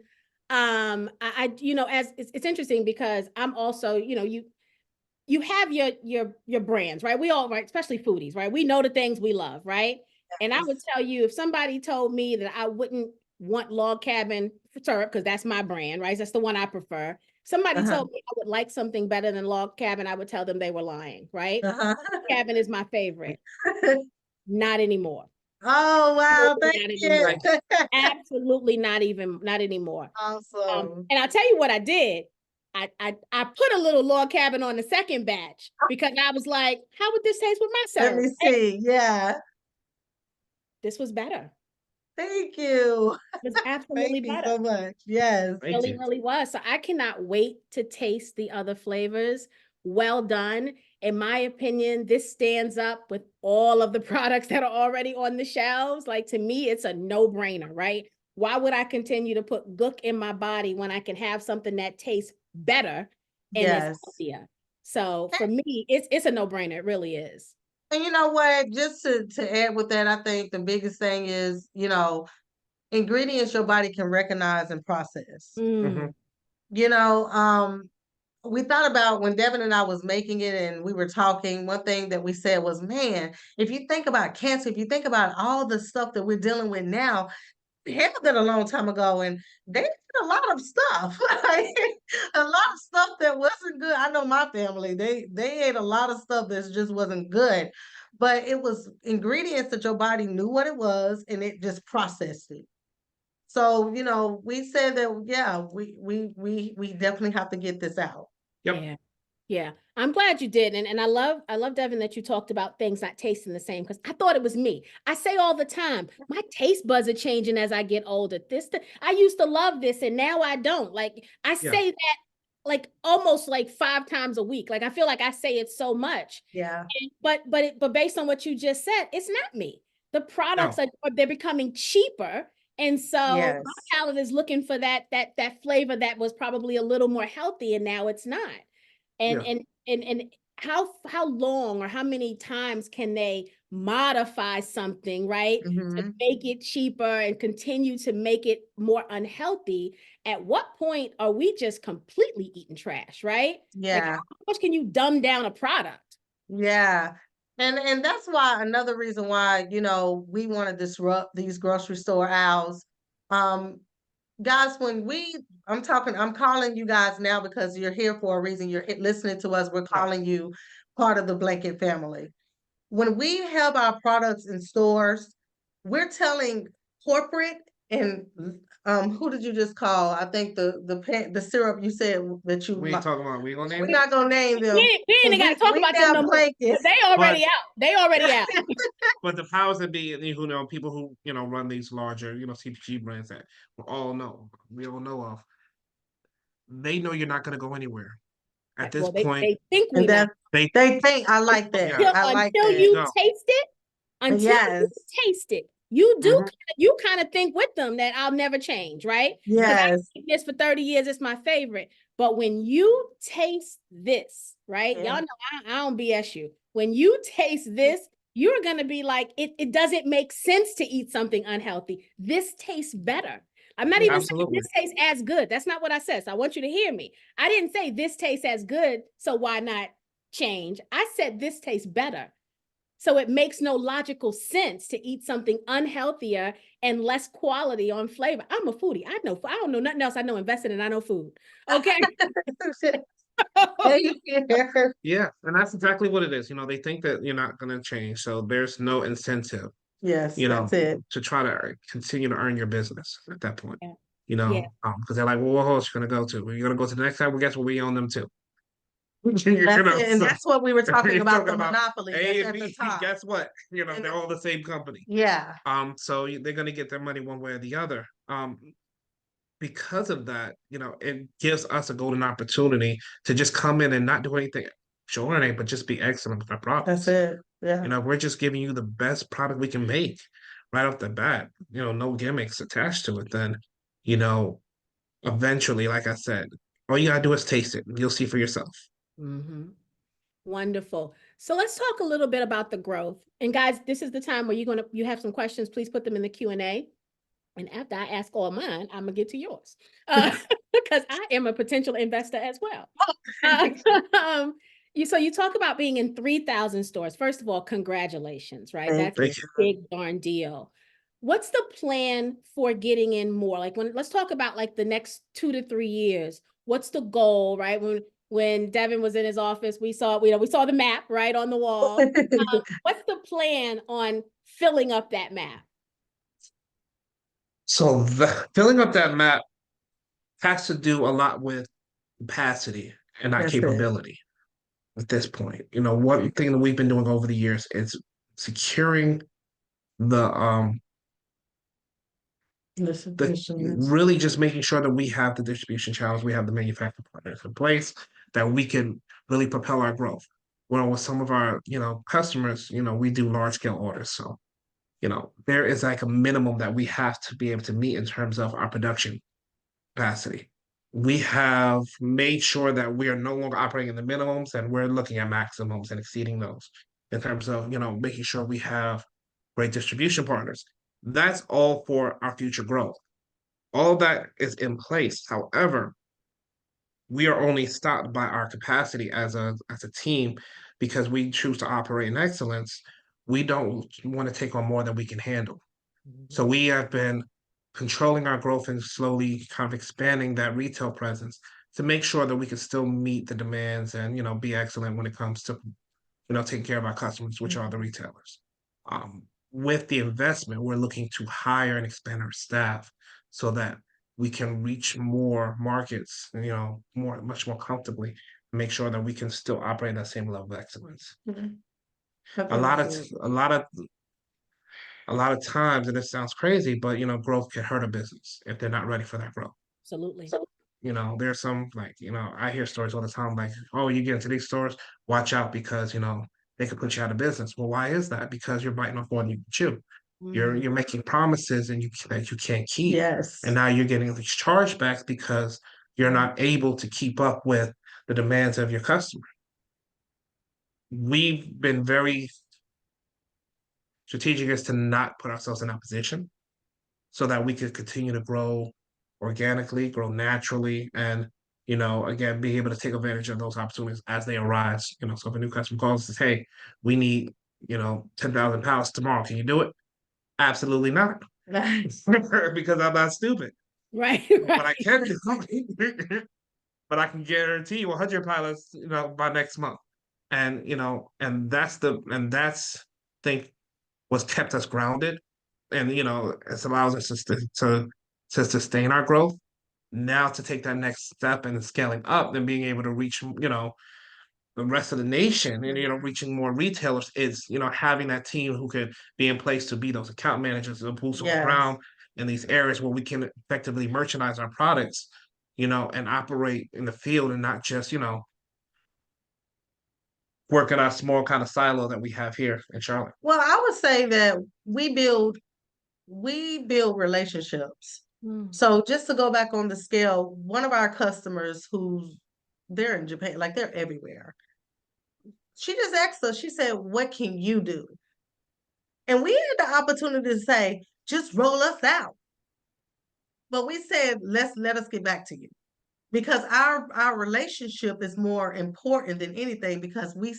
As it's interesting because I'm also, you have your brands, right? We all, right, especially foodies, right? We know the things we love, right? And I would Yes. tell you, if somebody told me that I wouldn't want log cabin syrup, because that's my brand, right? That's the one I prefer. Somebody Uh-huh. told me I would like something better than log cabin, I would tell them they were lying, right? Uh-huh. Cabin is my favorite. Not anymore. Oh, wow. Absolutely Thank not you. anymore. Absolutely not anymore. Awesome. And I'll tell you what I did. I put a little log cabin on the second batch because I was like, how would this taste with my Let syrup? me see. Yeah. This was better. Thank you. It was absolutely Thank you better. so much. Yes. Thank Really, you. really was. So I cannot wait to taste the other flavors. Well done. In my opinion, this stands up with all of the products that are already on the shelves. Like, to me, it's a no-brainer, right? Why would I continue to put gook in my body when I can have something that tastes better and is Yes. healthier? So for me, it's a no-brainer. It really is. And you know what? Just to add with that, I think the biggest thing is, ingredients your body can recognize and process. Mhm. Mm, You know, we thought about when Devin and I was making it and we were talking, one thing that we said was, man, if you think about cancer, if you think about all the stuff that we're dealing with now, we had that a long time ago and they did a lot of stuff. Like, a lot of stuff that wasn't good. I know my family, they ate a lot of stuff that just wasn't good. But it was ingredients that your body knew what it was and it just processed it. So, we said that, yeah, we definitely have to get this out. Yep. yeah. Yeah, I'm glad you did. And I love, Devin, that you talked about things not tasting the same because I thought it was me. I say all the time, my taste buds are changing as I get older. I used to love this and now I don't. Like, I Yeah. say that like almost like 5 times a week. Like, I feel like I say it so much. Yeah. But based on what you just said, it's not me. The products No. they're becoming cheaper. And so Yes. my palate is looking for that flavor that was probably a little more healthy, and now it's not. And Yeah. and how long or how many times can they modify something, right? To Hmm. make it cheaper and continue to make it more unhealthy. At what point are we just completely eating trash, right? Like, how Yeah. much can you dumb down a product? Yeah. And that's why another reason why, we want to disrupt these grocery store aisles. Um, guys, I'm calling you guys now because you're here for a reason. You're listening to us. We're calling you part of the Blanket family. When we have our products in stores, we're telling corporate and who did you just call? I think the syrup you said that you We ain't talking about, we gonna name we're it. not gonna name them We because ain't got to talk we about them got no more. blankets. They But already out. They already out. but the powers that be, who know, people who run these larger, CPG brands that we all know of, they know you're not going to go anywhere. At this Well, they point, they think we And not. that they they think I like that. yeah, Until I like until that. you no, taste it, until you Yes. taste it, you do Mhm. you kind of think with them that I'll never change, right? Because I Yes. eat this for 30 years, it's my favorite. But when you taste this, right? Yeah. Y'all know I don't BS you. When you taste this, you're gonna be like, it doesn't make sense to eat something unhealthy. This tastes better. I'm not even saying absolutely, this tastes as good. That's not what I said. So I want you to hear me. I didn't say this tastes as good, so why not change? I said this tastes better. So it makes no logical sense to eat something unhealthier and less quality on flavor. I'm a foodie. I don't know nothing else. I know investing and I know food. Okay. Thank you. yeah, and that's exactly what it is. They think that you're not going to change, so there's no incentive, Yes, that's it. to try to continue to earn your business at that point. Yeah. Yeah. Because they're like, well, what horse you gonna go to? You're gonna go to the next time. Well, guess what? We own them too. That's it. And So that's what we were talking you're about, talking the about monopoly A that's and at the B. top. Guess what? And They're all the same company. yeah. So they're gonna get their money one way or the other. because of that, it gives us a golden opportunity to just come in and not do anything extraordinary, but just be excellent with our products. That's it. Yeah. We're just giving you the best product we can make right off the bat. No gimmicks attached to it. Then, you know, eventually, like I said, all you gotta do is taste it. You'll see for yourself. Mhm. Wonderful. So let's talk a little bit about the growth. And guys, this is the time where you have some questions, please put them in the Q&A. And after I ask all mine, I'm gonna get to yours. Because I am a potential investor as well. Um, so you talk about being in 3,000 stores. First of all, congratulations, right? Thank That's a Thank you. big darn deal. What's the plan for getting in more? Like let's talk about like the next 2 to 3 years. What's the goal, right? When Devin was in his office, we saw the map right on the wall. What's the plan on filling up that map? So filling up that map has to do a lot with capacity and not That's it. capability at this point. One thing that we've been doing over the years is securing the really just making sure that we have the distribution channels, we have the manufacturing partners in place, that we can really propel our growth. Well, with some of our, customers, we do large scale orders. So, there is like a minimum that we have to be able to meet in terms of our production capacity. We have made sure that we are no longer operating in the minimums and we're looking at maximums and exceeding those in terms of, making sure we have great distribution partners. That's all for our future growth. All of that is in place. However, we are only stopped by our capacity as a team because we choose to operate in excellence. We don't want to take on more than we can handle. So we have been controlling our growth and slowly kind of expanding that retail presence to make sure that we can still meet the demands and be excellent when it comes to taking care of our customers, which are the retailers. With the investment, we're looking to hire and expand our staff so that we can reach more markets, much more comfortably, make sure that we can still operate at that same level of excellence. A lot of times, and it sounds crazy, but growth can hurt a business if they're not ready for that growth. Absolutely. There's some I hear stories all the time like, oh, you get into these stores, watch out because they could put you out of business. Well, why is that? Because you're biting off more than you can chew. You're making promises and that you can't keep. Yes. And now you're getting these chargebacks because you're not able to keep up with the demands of your customer. We've been very strategic as to not put ourselves in that position so that we could continue to grow organically, grow naturally, and again, be able to take advantage of those opportunities as they arise. So if a new customer calls and says, "Hey, we need 10,000 pounds tomorrow. Can you do it?" Absolutely not, because I'm not stupid. Right. But I can do but I can guarantee you 100 pilots, by next month. And that's think what's kept us grounded, and it allows us to sustain our growth. Now to take that next step and scaling up and being able to reach the rest of the nation and reaching more retailers is having that team who can be in place to be those account managers, the boots on the ground in these areas where we can effectively merchandise our products, and operate in the field and not just work in our small kind of silo that we have here in Charlotte. Well, I would say that we build relationships. So just to go back on the scale, one of our customers they're in Japan, like they're everywhere. She just asked us, she said, "What can you do?" And we had the opportunity to say, "Just roll us out." But we said, let us get back to you. Because our relationship is more important than anything because we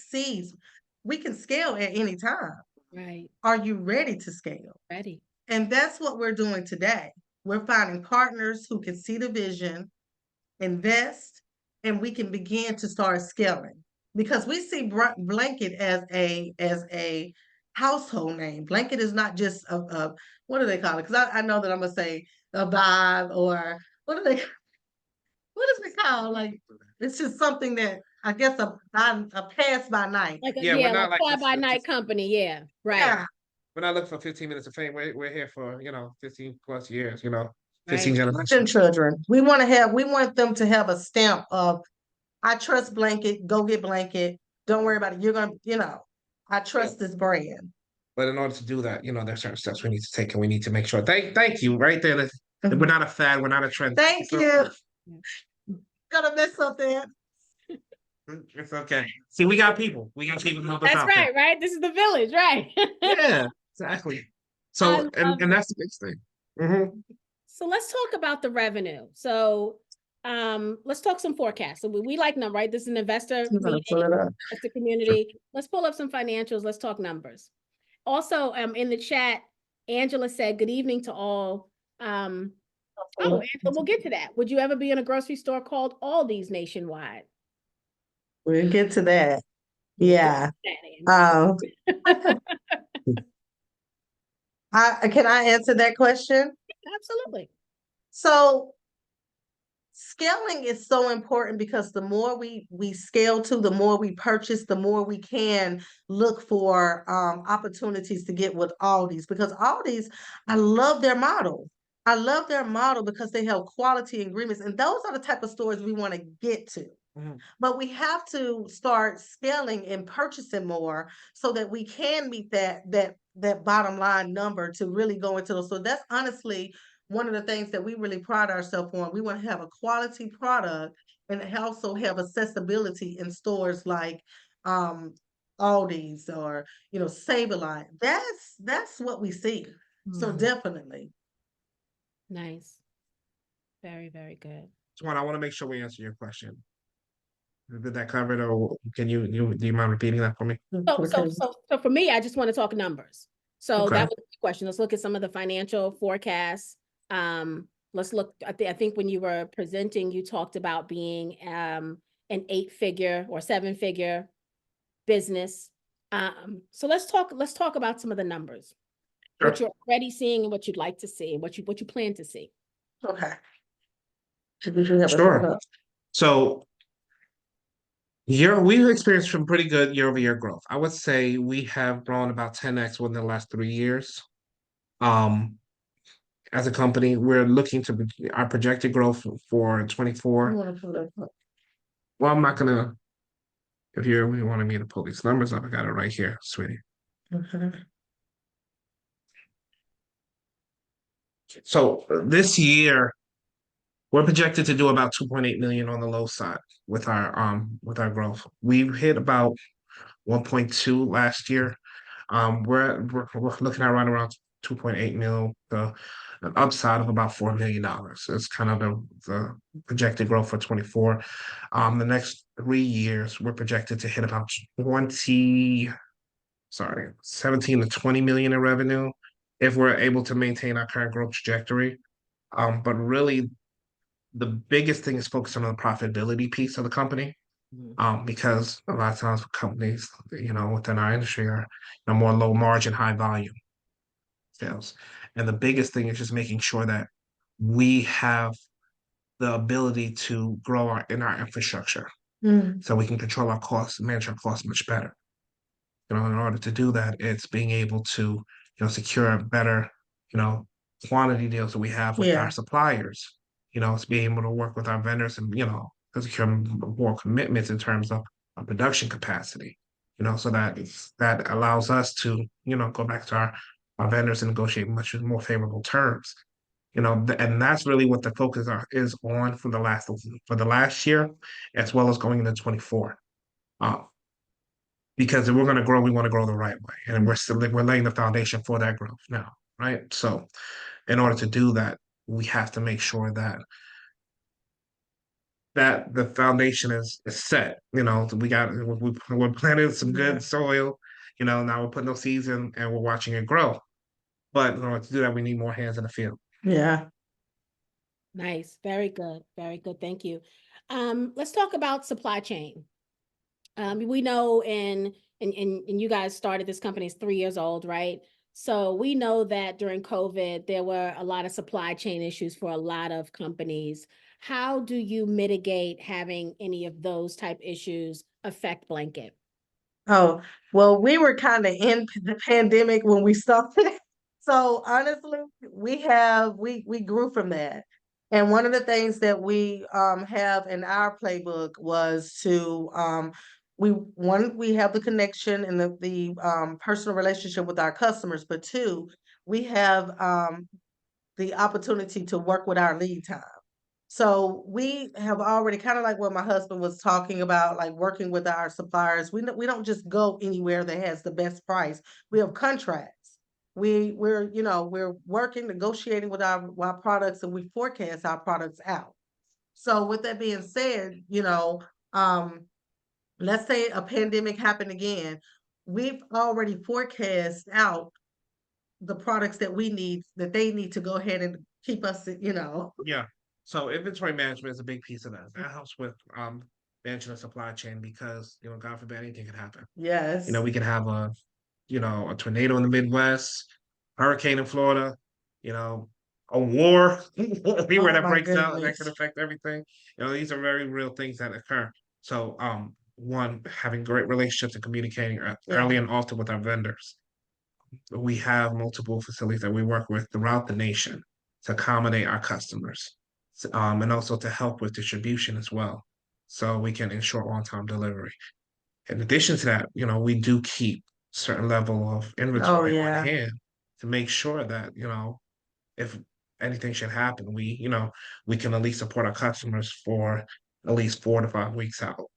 can scale at any time. Right. Are you ready to scale? Ready. And that's what we're doing today. We're finding partners who can see the vision, invest, and we can begin to start scaling. Because we see Blanket as a household name. Blanket is not just a what do they call it? Because I know that I'm gonna say a vibe or what is it called? Like it's just something that I guess a pass by night. Like we're not like like fly this- by this- night company. Yeah. Right. Yeah. We're not looking for 15 minutes of fame. We're here for 15 plus years. 15 Right. generations. Children. We want them to have a stamp of, I trust Blanket, go get Blanket. Don't worry about it. You're gonna, I trust this brand. But in order to do that, there's certain steps we need to take, and we need to make sure. Thank you, right there. That we're not a fad, we're not a trend. Thank So, you. Gonna mess up that. It's okay. See, we got people. We got people to help us That's out there. right, right? This is the village, right? Yeah, exactly. I So, love and that's the big thing. Mhm. So let's talk about the revenue. So let's talk some forecasts. So we like them, right? This is an investor I'm gonna meeting, pull it up. investor community. Let's pull up some financials. Let's talk numbers. Also, in the chat, Angela said, "Good evening to all." Angela, we'll get to that. Would you ever be in a grocery store called Aldi's nationwide? We'll get to that. Yeah. That, Can I answer that question? Absolutely. So scaling is so important because the more we scale to, the more we purchase, the more we can look for opportunities to get with Aldi's, because Aldi's, I love their model. I love their model because they have quality ingredients, and those are the type of stores we want to get to. But we have to start scaling and purchasing more so that we can meet that bottom line number to really go into those. So that's honestly one of the things that we really pride ourselves on. We want to have a quality product and also have accessibility in stores like Aldi's or Save-A-Lot. That's what we see. So definitely. Nice. Very, very good. Swan, I want to make sure we answer your question. Did that cover it, or do you mind repeating that for me? So for me, I just want to talk numbers. So Okay. that was the question. Let's look at some of the financial forecasts. Let's look. I think when you were presenting, you talked about being an 8-figure or 7-figure business. So let's talk about some of the numbers. Sure. What you're already seeing and what you'd like to see, and what you plan to see. Okay. Sure. So we've experienced some pretty good year-over-year growth. I would say we have grown about 10x within the last 3 years. As a company, we're looking to our projected growth for 24. Well, I'm not gonna. If you wanted me to pull these numbers up, I got it right here, sweetie. So this year, we're projected to do about 2.8 million on the low side with our growth. We've hit about 1.2 last year. We're looking at right around 2.8 mil, an upside of about $4 million. It's kind of the projected growth for 24. The next 3 years, we're projected to hit about 17 to 20 million in revenue if we're able to maintain our current growth trajectory. But really, the biggest thing is focusing on the profitability piece of the company. Because a lot of times companies, within our industry are more low margin, high volume sales. And the biggest thing is just making sure that we have the ability to grow in our infrastructure so we can control our costs, manage our costs much better. In order to do that, it's being able to, secure better, quantity deals that we have with our suppliers. It's being able to work with our vendors and, to secure more commitments in terms of production capacity. So that allows us to, go back to our vendors and negotiate much more favorable terms. And that's really what the focus is on for the last year, as well as going into 24. Because if we're going to grow, we want to grow the right way, and we're laying the foundation for that growth now, right? So, in order to do that, we have to make sure that the foundation is set. We're planting some good soil. Now we're putting those seeds in, and we're watching it grow. But in order to do that, we need more hands in the field. Yeah. Nice. Very good. Very good. Thank you. Let's talk about supply chain. We know and you guys started this company, is 3 years old, right? So we know that during COVID, there were a lot of supply chain issues for a lot of companies. How do you mitigate having any of those type issues affect Blanket? Oh, well, we were kind of in the pandemic when we started. So honestly, we grew from that. And one of the things that we have in our playbook was to we have the connection and the personal relationship with our customers, but two, we have the opportunity to work with our lead time. So we have already kind of like what my husband was talking about, like working with our suppliers. We don't just go anywhere that has the best price. We have contracts. We're working, negotiating with our products, and we forecast our products out. So with that being said, um, let's say a pandemic happened again. We've already forecast out the products that we need, that they need to go ahead and keep us. Yeah. So inventory management is a big piece of that. That helps with managing the supply chain because, God forbid anything could happen. Yes. We could have a tornado in the Midwest, hurricane in Florida, you know, a war anywhere Oh that my breaks out that could goodness. affect everything. These are very real things that occur. So, one, having great relationships and communicating early Yeah. and often with our vendors. We have multiple facilities that we work with throughout the nation to accommodate our customers, and also to help with distribution as well, so we can ensure on-time delivery. In addition to that, we do keep certain level of Oh inventory on yeah. hand to make sure that, if anything should happen, we can at least support our customers for at least 4 to 5 weeks out,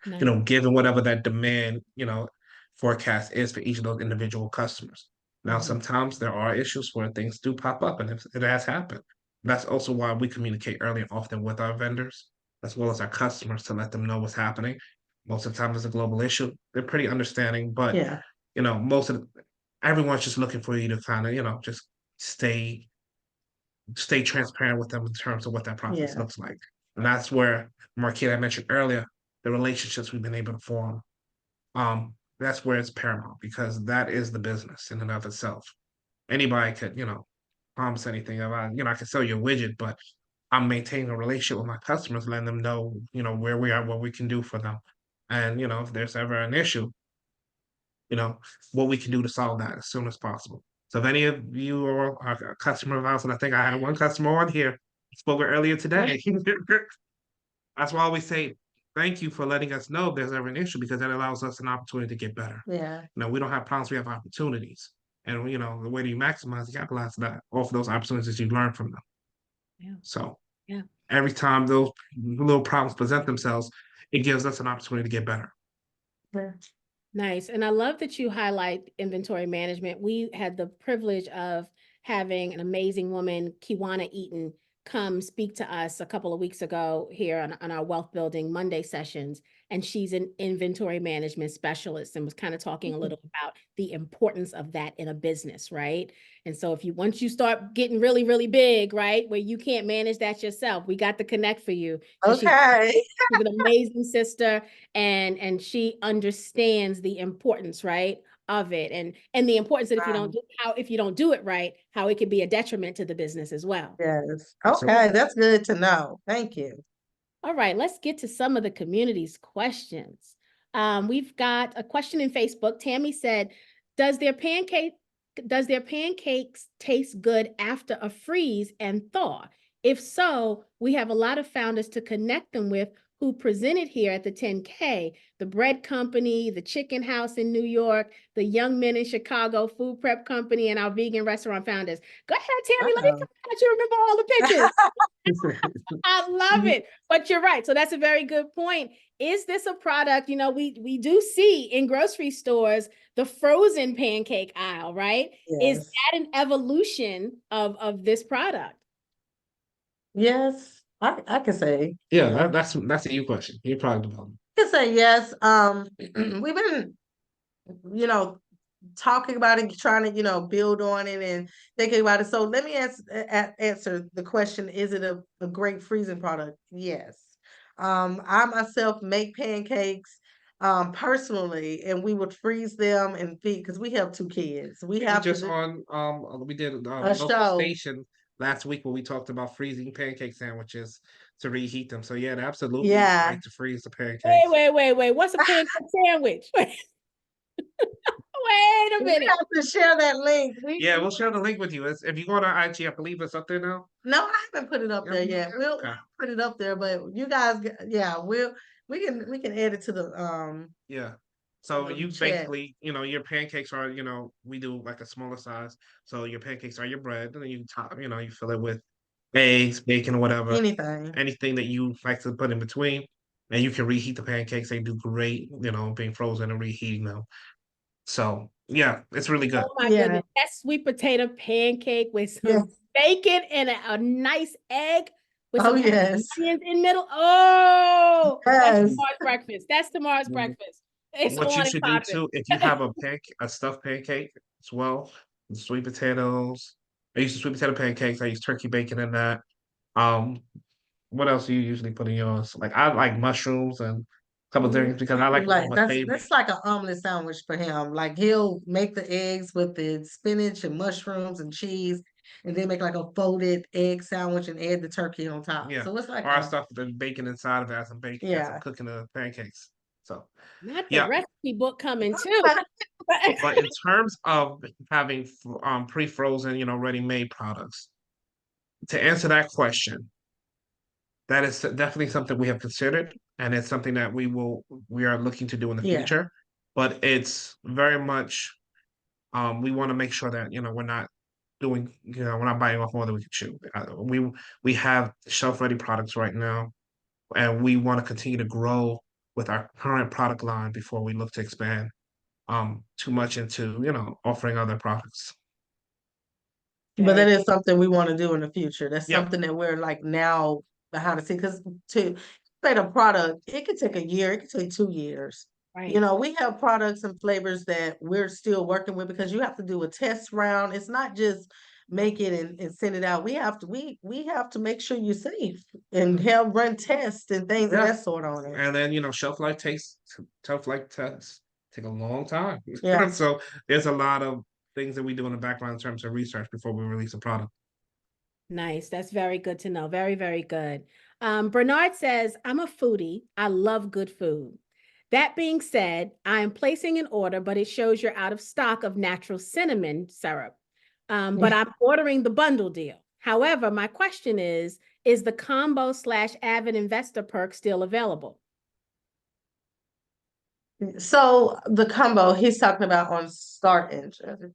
Nice. given whatever that demand, forecast is for each of those individual customers. Now, Mhm. sometimes there are issues where things do pop up, and it has happened. That's also why we communicate early and often with our vendors, as well as our customers, to let them know what's happening. Most of the time, it's a global issue. They're pretty understanding, but Yeah. everyone's just looking for you to kind of, just stay stay transparent with them in terms of what that process Yeah. looks like. And that's where, Marquita, I mentioned earlier, the relationships we've been able to form, that's where it's paramount, because that is the business in and of itself. Anybody could, promise anything about, I can sell you a widget, but I'm maintaining a relationship with my customers, letting them know, where we are, what we can do for them. And, if there's ever an issue, you know, what we can do to solve that as soon as possible. So if any of you are a customer of ours, and I think I had one customer on here, spoke earlier today. That's why I always say thank you for letting us know if there's ever an issue, because that allows us an opportunity to get better. Yeah. We don't have problems, we have opportunities. And the way that you maximize, you capitalize that off those opportunities you learn from them. Yeah. So Yeah. every time those little problems present themselves, it gives us an opportunity to get better. Yeah. Nice. And I love that you highlight inventory management. We had the privilege of having an amazing woman, Kiwana Eaton, come speak to us a couple of weeks ago here on our Wealth Building Monday sessions. And she's an inventory management specialist and was kind of talking a little about the importance of that in a business, right? And so once you start getting really, really big, right, where you can't manage that yourself, we got the connect for you. Okay. She's an amazing sister, and she understands the importance, right, of it, and the importance that if you don't do it right, how it could be a detriment to the business as well. Yes. Absolutely. Okay, that's good to know. Thank you. All right, let's get to some of the community's questions. We've got a question in Facebook. Tammy said, does their pancakes taste good after a freeze and thaw? If so, we have a lot of founders to connect them with who presented here at the 10K, the bread company, the chicken house in New York, the young men in Chicago, food prep company, and our vegan restaurant founders. Go ahead, Tammy, let me Uh-oh. let you remember all the pictures. I love it. But you're right. So that's a very good point. Is this a product, we do see in grocery stores, the frozen pancake aisle, right? Is Yes. that an evolution of this product? Yes. I can say. Yeah, that's a you question. Your product development. I can say yes. We've been, you know, talking about it, trying to, build on it and thinking about it. So let me answer the question, is it a great freezing product? Yes. I myself make pancakes personally, and we would freeze them and feed, because we have 2 kids. We We have to just do we did a local show. station last week where we talked about freezing pancake sandwiches to reheat them. So yeah, it absolutely is Yeah. great to freeze the pancakes. Wait. What's a pancake sandwich? Wait a We minute. have to share that link. Yeah, we'll share the link with you. If you go to IG, I believe it's up there now. No, I haven't put it up there yet. We'll Okay. put it up there, but you guys, yeah, we can add it to the Yeah. So you chat. basically, your pancakes are, we do like a smaller size. So your pancakes are your bread, and then you top, you fill it with eggs, bacon, or whatever, Anything. anything that you like to put in between. And you can reheat the pancakes. They do great, being frozen and reheating them. So yeah, it's really good. Oh my Yeah. goodness. That sweet potato pancake with Yes. some bacon and a nice egg with Oh some yes. onions in middle. Oh, that's Yes. tomorrow's breakfast. That's tomorrow's Mhm. breakfast. It's What on you and should do popping. too, if you have a stuffed pancake as well, with sweet potatoes. I use the sweet potato pancakes. I use turkey bacon in that. Um, what else do you usually put in yours? Like I like mushrooms and a couple things because I like Like my favorite. that's like an omelet sandwich for him. Like he'll make the eggs with the spinach and mushrooms and cheese, and then make like a folded egg sandwich and add the turkey on top. Yeah. So it's like Or I stuff the bacon inside of it as I'm baking, as I'm yeah. cooking the pancakes. So Not the yeah. recipe book coming too. But in terms of having pre-frozen, ready-made products, to answer that question, that is definitely something we have considered, and it's something that we are looking to do in the Yeah. future. But it's very much we want to make sure that we're not doing we're not biting off more than we can chew. We have shelf-ready products right now, and we want to continue to grow with our current product line before we look to expand too much into offering other products. But that Very is something we want to do in the future. That's Yep. something that we're like now behind the scenes because to create a product, it could take a year, it could take 2 years. You right. know, we have products and flavors that we're still working with because you have to do a test round. It's not just make it and send it out. We have to make sure you're safe and have run tests and things of Yeah. that sort on it. And then shelf life tests take a long time. Yeah. So there's a lot of things that we do in the background in terms of research before we release a product. Nice. That's very good to know. Very, very good. Bernard says, I'm a foodie. I love good food. That being said, I am placing an order, but it shows you're out of stock of natural cinnamon syrup. But I'm ordering the bundle deal. However, my question is the combo/avid investor perk still available? So the combo he's talking about on Start Engine.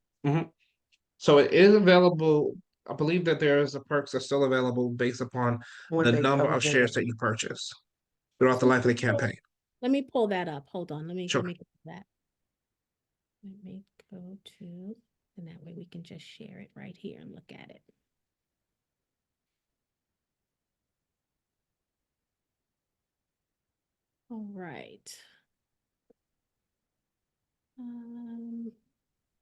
So it is available. I believe that there's the perks are still available based upon When the they number come of shares available. that you purchase throughout the life of the campaign. Let me pull that up. Hold on. Let me Sure. get that. Let me go to, and that way we can just share it right here and look at it. All right.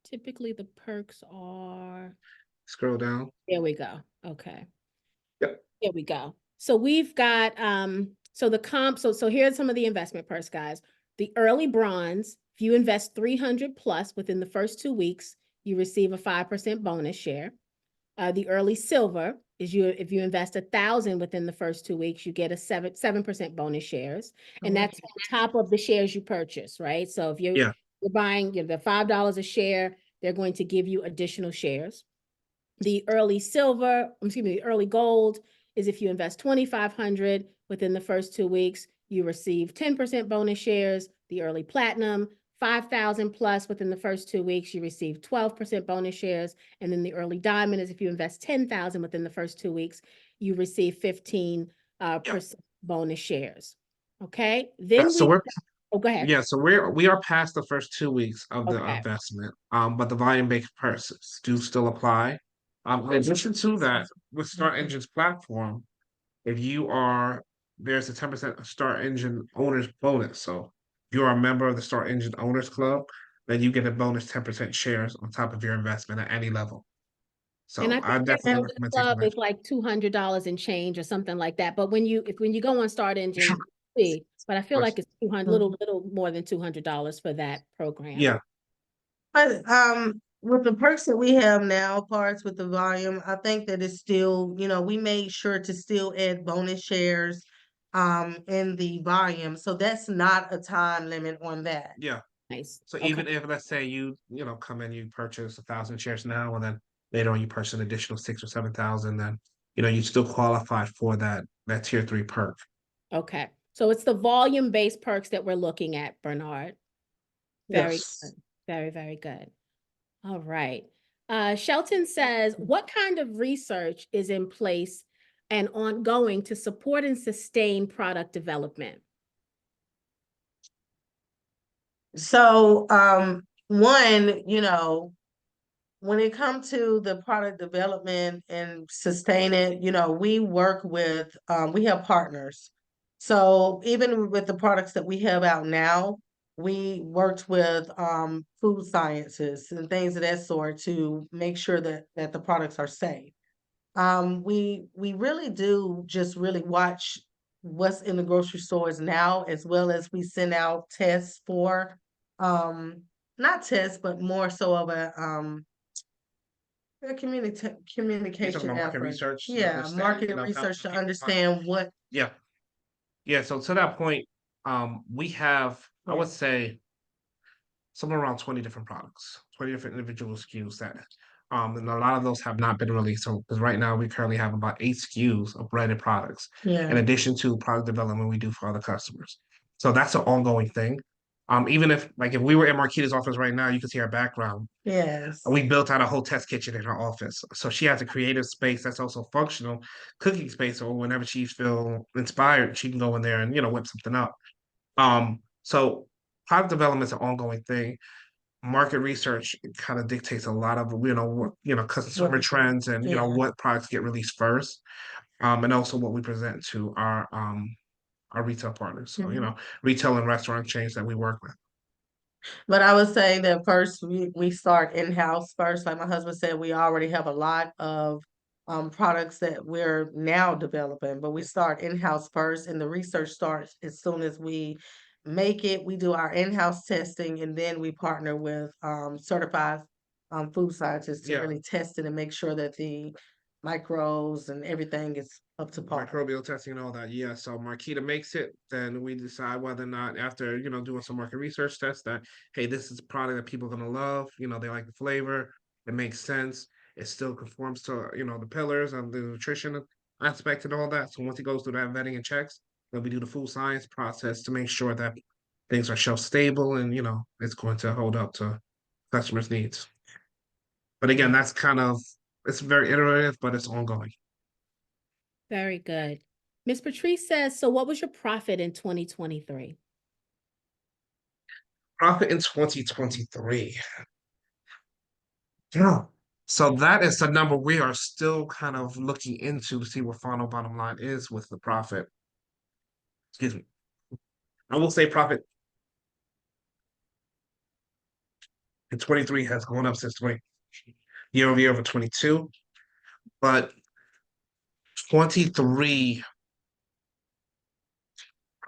Typically the perks are, Scroll down. there we go. Okay. Yep. Here we go. So we've got, so the comp, so here's some of the investment perks, guys. The early bronze, if you invest 300 plus within the first 2 weeks, you receive a 5% bonus share. The early silver is if you invest 1,000 within the first 2 weeks, you get a 7% bonus shares. And that's on top of the shares you purchase, right? So if you're buying the $5 a share, they're going to give you additional shares. The early silver, the early gold is if you invest 2,500 within the first 2 weeks, you receive 10% bonus shares. The early platinum, 5,000 plus within the first 2 weeks, you receive 12% bonus shares. And then the early diamond is if you invest 10,000 within the first 2 weeks, you receive 15% bonus shares. Okay. Then So we're go ahead. Yeah, so we are past the first 2 weeks of the investment, but the volume-based purchases do still apply. In addition to that, with Start Engine's platform, if there's a 10% Start Engine owners bonus. So if you're a member of the Start Engine Owners Club, then you get a bonus 10% shares on top of your investment at any level. And So I I think that definitely recommend taking club that. is like $200 and change or something like that. But when you go on Start Engine, see, but I feel like it's 200, little more than $200 for that program. Yeah. But with the perks that we have now, parts with the volume, I think that it's still, we made sure to still add bonus shares in the volume. So that's not a time limit on that. Yeah. Nice. So Okay. even if, let's say come in, you purchase 1,000 shares now, and then later on you purchase an additional 6 or 7,000, then you still qualify for that tier 3 perk. Okay. So it's the volume-based perks that we're looking at, Bernard. Very Yes. good. Very, very good. All right. Shelton says, what kind of research is in place and ongoing to support and sustain product development? So, one, when it comes to the product development and sustain it, we work with, we have partners. So even with the products that we have out now, we worked with food sciences and things of that sort to make sure that the products are safe. We really do just really watch what's in the grocery stores now, as well as we send out tests for, not tests, but more so of a You're talking communication about market effort. research to Yeah, understand, market helping research to people understand what, Yeah. Yeah. So to that point, we have, I yeah, would say, somewhere around 20 different products, 20 different individual SKUs that, and a lot of those have not been released. So, because right now we currently have about 8 SKUs of branded products, in yeah, addition to product development we do for other customers. So that's an ongoing thing. Even if we were in Marquita's office right now, you can see our background. yes. We built out a whole test kitchen in her office. So she has a creative space that's also functional cooking space. So whenever she feel inspired, she can go in there and, whip something up. So product development is an ongoing thing. Market research kind of dictates a lot of, consumer What, trends and, yeah. what products get released first. And also what we present to our retail partners. So, Mhm. retail and restaurant chains that we work with. But I would say that first we start in-house first. Like my husband said, we already have a lot of products that we're now developing, but we start in-house first, and the research starts as soon as we make it. We do our in-house testing, and then we partner with certified food scientists to Yeah. really test it and make sure that the microbes and everything is up to par. Microbial testing and all that. Yeah. So Marquita makes it, then we decide whether or not after, doing some market research tests that, hey, this is a product that people are gonna love, they like the flavor, it makes sense, it still conforms to, the pillars of the nutrition aspect and all that. So once it goes through that vetting and checks, then we do the food science process to make sure that things are shelf stable and it's going to hold up to customers' needs. But again, that's it's very iterative, but it's ongoing. Very good. Ms. Patrice says, so what was your profit in 2023? Profit in 2023. Yeah. So that is the number we are still kind of looking into to see what final bottom line is with the profit. Excuse me. I will say profit in 23 has gone up since 20 year over year over 22, but 23,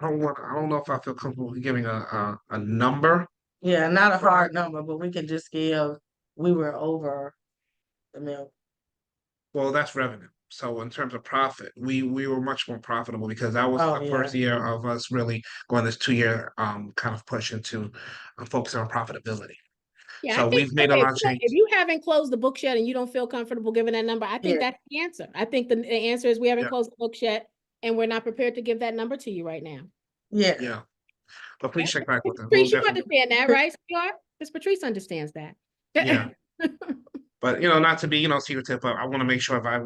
I don't know if I feel comfortable giving a number. Yeah, not a hard number, but we can just give, we were over the mill. Well, that's revenue. So in terms of profit, we were much more profitable because that was Oh, the yeah. first year of us really going this 2 year kind of push into focusing on profitability. Yeah, I So think we've made a lot of if changes. you haven't closed the books yet and you don't feel comfortable giving that number, I think Yeah. that's the answer. I think the answer is we haven't Yeah. closed the books yet, and we're not prepared to give that number to you right now. Yeah. Yeah. But please check back with us. Patrice, you Definitely, understand that, right, sweetheart? Ms. Patrice understands that. yeah. But not to be, secretive, but I want to make sure if I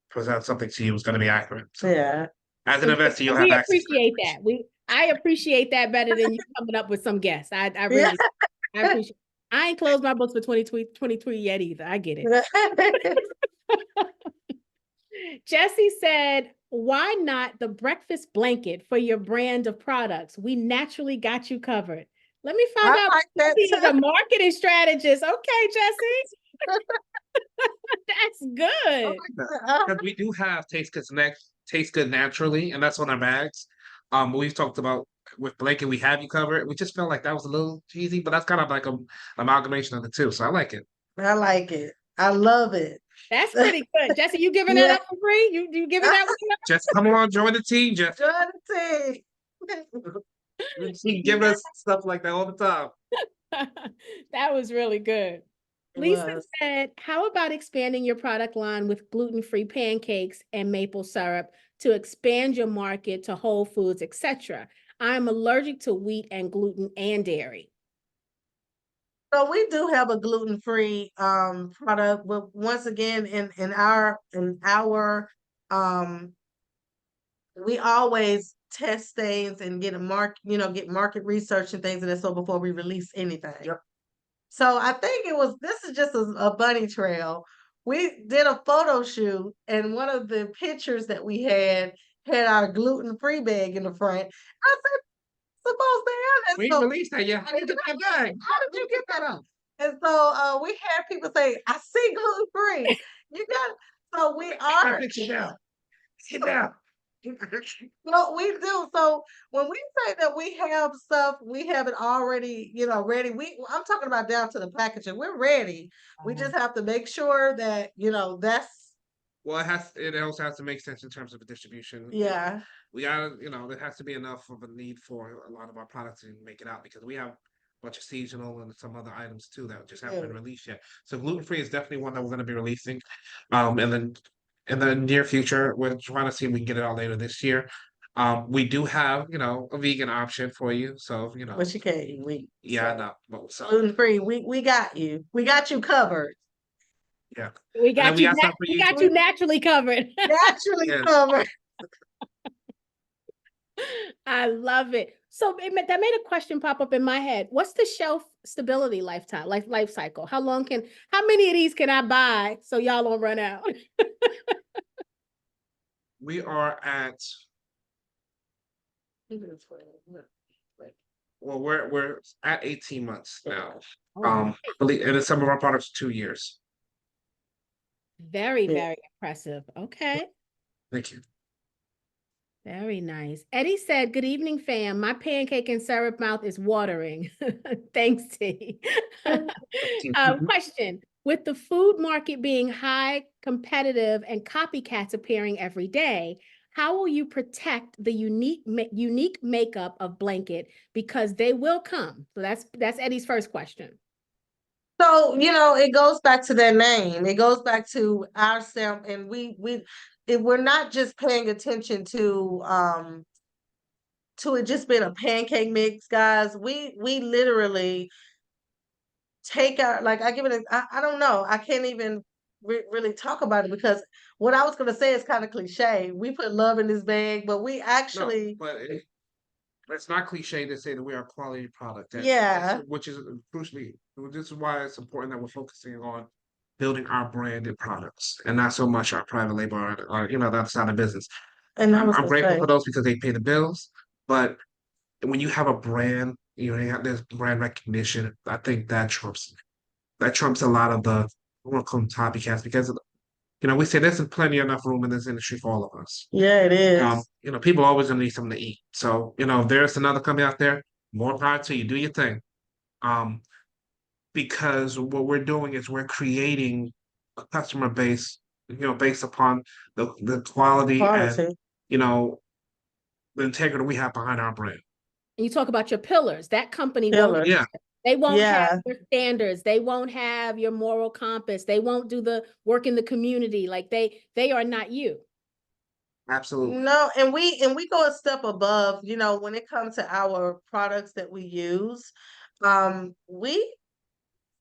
present something to you, it's going to be accurate. So Yeah. as an investor, you'll We have access to appreciate that. that. I appreciate that better than you coming up with some guess. I Yeah. really, I appreciate. I ain't closed my books for 2023 yet either. I get it. Jesse said, why not the breakfast blanket for your brand of products? We naturally got you covered. Let me find I out. like that Jesse is too. a marketing strategist. Okay, Jesse. That's good. Because we do have taste good naturally, and that's on our bags. We've talked about with Blake and we have you covered. We just felt like that was a little cheesy, but that's kind of like a amalgamation of the two. So I like it. I like it. I love it. That's pretty good. Jesse, you giving Yeah. that up for free? You giving that one up? Just come along, join the team, Jeff. Join the team. She giving us stuff like that all the time. That was really good. It Lisa was. said, how about expanding your product line with gluten-free pancakes and maple syrup to expand your market to Whole Foods, etc.? I'm allergic to wheat and gluten and dairy. So we do have a gluten-free product, but once again, in our um we always test things and get get market research and things of that sort before we release anything. Yep. So I think this is just a bunny trail. We did a photo shoot, and one of the pictures that we had our gluten-free bag in the front. I said, supposed to have We that. So released that. Yeah. How did you get that bag? How did you get that up? and so we had people say, I see gluten-free. You got so we are Sit down. Sit down. no, we do. So when we say that we have stuff, we have it already, ready. I'm talking about down to the packaging. We're ready. We just have to make sure that, that's Well, it also has to make sense in terms of the distribution. yeah. We gotta, there has to be enough of a need for a lot of our products to make it out because we have a bunch of seasonal and some other items too that just haven't been Yeah. released yet. So gluten free is definitely one that we're gonna be releasing. And then in the near future, we're trying to see if we can get it out later this year. We do have, a vegan option for you. So, But you can't eat wheat. yeah, I So know. But so gluten-free, we got you. We got you covered. yeah. We And then got we you. got stuff for We you. got you naturally covered. Naturally Yes. covered. I love it. So that made a question pop up in my head. What's the shelf stability life cycle? How many of these can I buy so y'all don't run out? We are at well, we're at 18 months now. Oh, And in some of our products, 2 years. very, Yeah. very impressive. Okay. Thank you. Very nice. Eddie said, good evening, fam. My pancake and syrup mouth is watering. Thanks, T. Question. With the food market being high, competitive, and copycats appearing every day, how will you protect the unique makeup of Blanket? Because they will come. So that's Eddie's first question. So, it goes back to their name. It goes back to our stamp, and we're not just paying attention to it just being a pancake mix, guys. We literally take our like I give it I don't know. I can't even really talk about it because what I was gonna say is kind of cliche. We put love in this bag, but we No, actually but it's not cliche to say that we are a quality product. Yeah. Which is crucially. This is why it's important that we're focusing on building our branded products and not so much our private label or that side of business. and I was I'm gonna grateful say for those because they pay the bills, but when you have a brand, there's brand recognition. I think that trumps a lot of the quote copycats because we say there's plenty enough room in this industry for all of us. yeah, it is. People always gonna need something to eat. So, if there's another company out there, more power to you. Do your thing. Because what we're doing is we're creating a customer base, based upon the quality and Quality. the integrity we have behind our brand. And you talk about your pillars. That company won't. Killer. Yeah, They won't have Yeah. your standards. They won't have your moral compass. They won't do the work in the community. Like they are not you. absolutely. No, and we go a step above, when it comes to our products that we use. We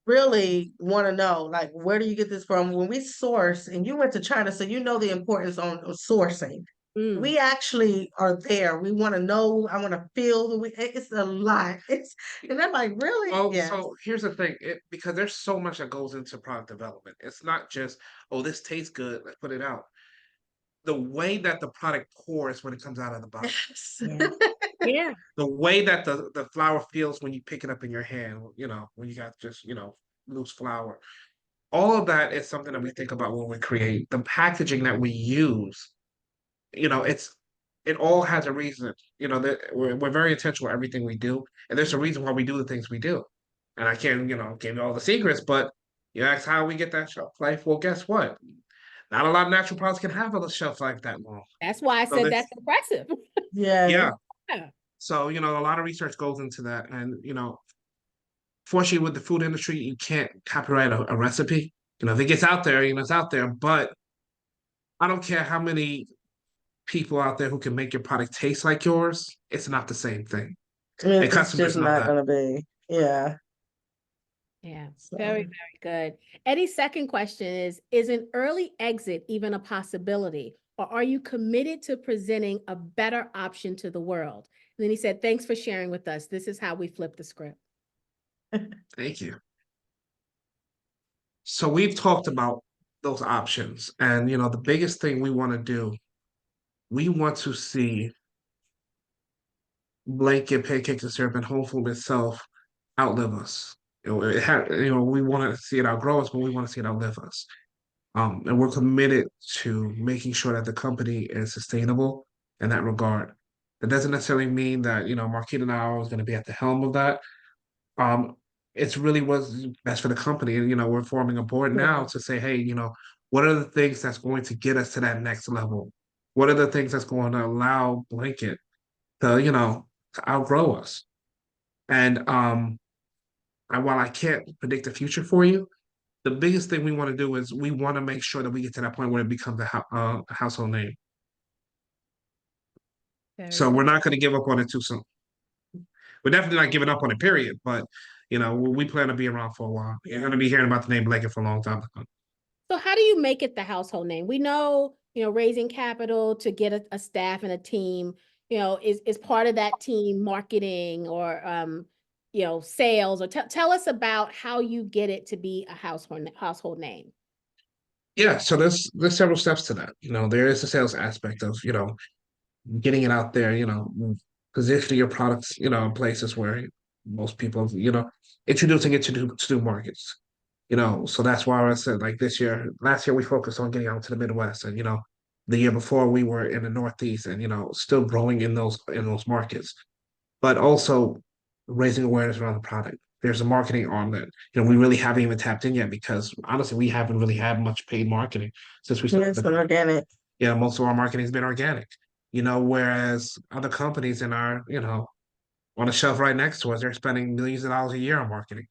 really want to know, like, where do you get this from? When we source, and you went to China, so you know the importance of sourcing. Mm. We actually are there. We want to know. I want to feel it's a lot. And they're like, really? Well, Yeah. so here's the thing, because there's so much that goes into product development. It's not just, oh, this tastes good, let's put it out. The way that the product pours when it comes out of the box, Yeah. Yeah. the way that the flour feels when you pick it up in your hand, when you got just, loose flour. All of that is something that we think about when we create the packaging that we use. It all has a reason. That we're very intentional with everything we do, and there's a reason why we do the things we do. And I can't, give you all the secrets, but you ask how we get that shelf life. Well, guess what? Not a lot of natural products can have a shelf life that long. That's why I So said this- that's impressive. Yeah. Yeah. Yeah. So, a lot of research goes into that. And, fortunately with the food industry, you can't copyright a recipe. If it gets out there, it's out there. But I don't care how many people out there who can make your product taste like yours, it's not the same thing. And It's just customers know not that. gonna be. Yeah. Yeah, very, So, very good. Eddie's second question is an early exit even a possibility, or are you committed to presenting a better option to the world? And then he said, thanks for sharing with us. This is how we flip the script. Thank you. So we've talked about those options. And, the biggest thing we want to do, we want to see blanket pancakes and syrup and home food itself outlive us. We want to see it outgrow us, but we want to see it outlive us. And we're committed to making sure that the company is sustainable in that regard. That doesn't necessarily mean that, Marquita and I are always going to be at the helm of that. Um, it's really what's best for the company. And, we're forming a board now yeah. to say, hey, what are the things that's going to get us to that next level? What are the things that's going to allow Blanket to outgrow us? And while I can't predict the future for you, the biggest thing we want to do is we want to make sure that we get to that point where it becomes a household name. Very So good. we're not going to give up on it too soon. We're definitely not giving up on it, period. But we plan to be around for a while. You're going to be hearing about the name Blanket for a long time to come. So how do you make it the household name? We know, raising capital to get a staff and a team, is part of that team marketing or, sales, or tell us about how you get it to be a household name. Yeah, so there's several steps to that. There is a sales aspect of getting it out there. Positioning your products, in places where most people, introducing it to new markets. So that's why I said like last year we focused on getting out to the Midwest, and the year before we were in the Northeast, and still growing in those markets, but also raising awareness around the product. There's a marketing arm that we really haven't even tapped in yet, because honestly we haven't really had much paid marketing since we Yeah, started it's the been company. organic. Yeah, most of our marketing has been organic. Whereas other companies in our on the shelf right next to us, they're spending millions of dollars a year on marketing.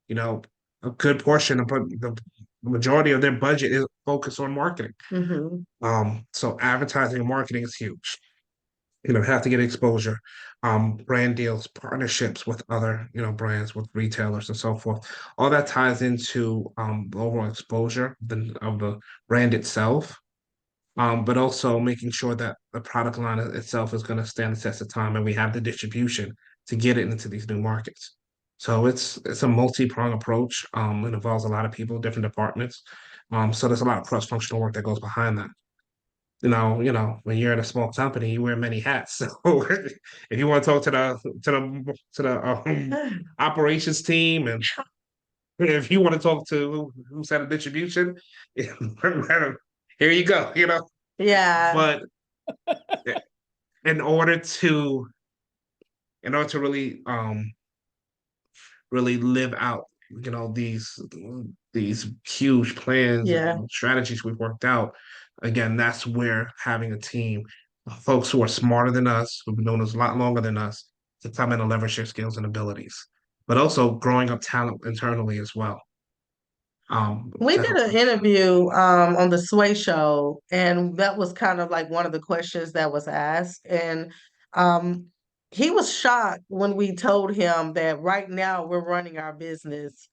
You know, a good portion of the majority of their budget is focused on marketing. Hmm. So advertising and marketing is huge. Have to get exposure, brand deals, partnerships with other, brands, with retailers and so forth. All that ties into the overall exposure of the brand itself, but also making sure that the product line itself is going to stand the test of time, and we have the distribution to get it into these new markets. So it's a multi-pronged approach. It involves a lot of people, different departments. So there's a lot of cross-functional work that goes behind that. When you're at a small company, you wear many hats. So if you want to talk to the operations team, and if you want to talk to who's at a distribution, here you go. Yeah. But in order to really live out these huge plans Yeah. and strategies we've worked out, again, that's where having a team, folks who are smarter than us, who've been doing this a lot longer than us, to come in and leverage their skills and abilities, but also growing up talent internally as well. We To did help. an interview on the Sway Show, and that was kind of like one of the questions that was asked. And um, he was shocked when we told him that right now we're running our business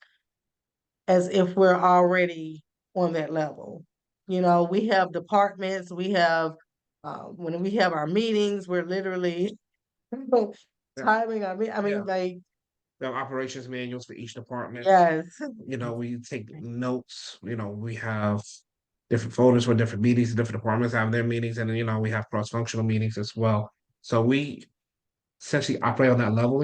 as if we're already on that level. We have departments, we have when we have our meetings, we're literally Yeah, timing I yeah. mean, like, We have operations manuals for each department. yes. We take notes. We have different folders for different meetings. Different departments have their meetings, and we have cross-functional meetings as well. So we essentially operate on that level.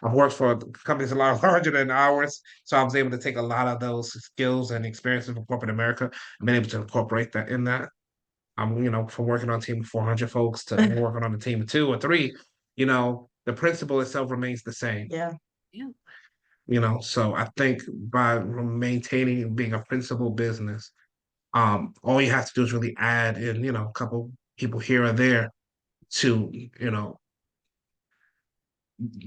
I've worked for companies a lot larger than ours, so I was able to take a lot of those skills and experiences from corporate America and been able to incorporate that in that. From working on a team of 400 folks to working on a team of 2 or 3, the principle itself remains the same. Yeah. Yeah. So I think by maintaining and being a principal business, all you have to do is really add in, a couple people here or there to,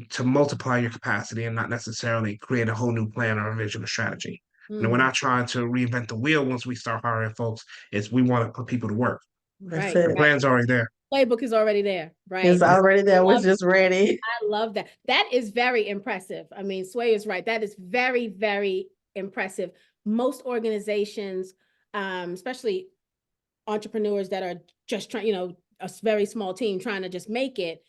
to multiply your capacity and not necessarily create a whole new plan or a vision or strategy. And we're Mhm. not trying to reinvent the wheel once we start hiring folks. It's we want to put people to work. That's Right, The it. plan's already there. Playbook is already there, right? It's already there. We're Love just ready. I love that. That is very impressive. I mean, Sway is right. That is very, very impressive. Most organizations, especially entrepreneurs that are just trying, a very small team trying to just make it,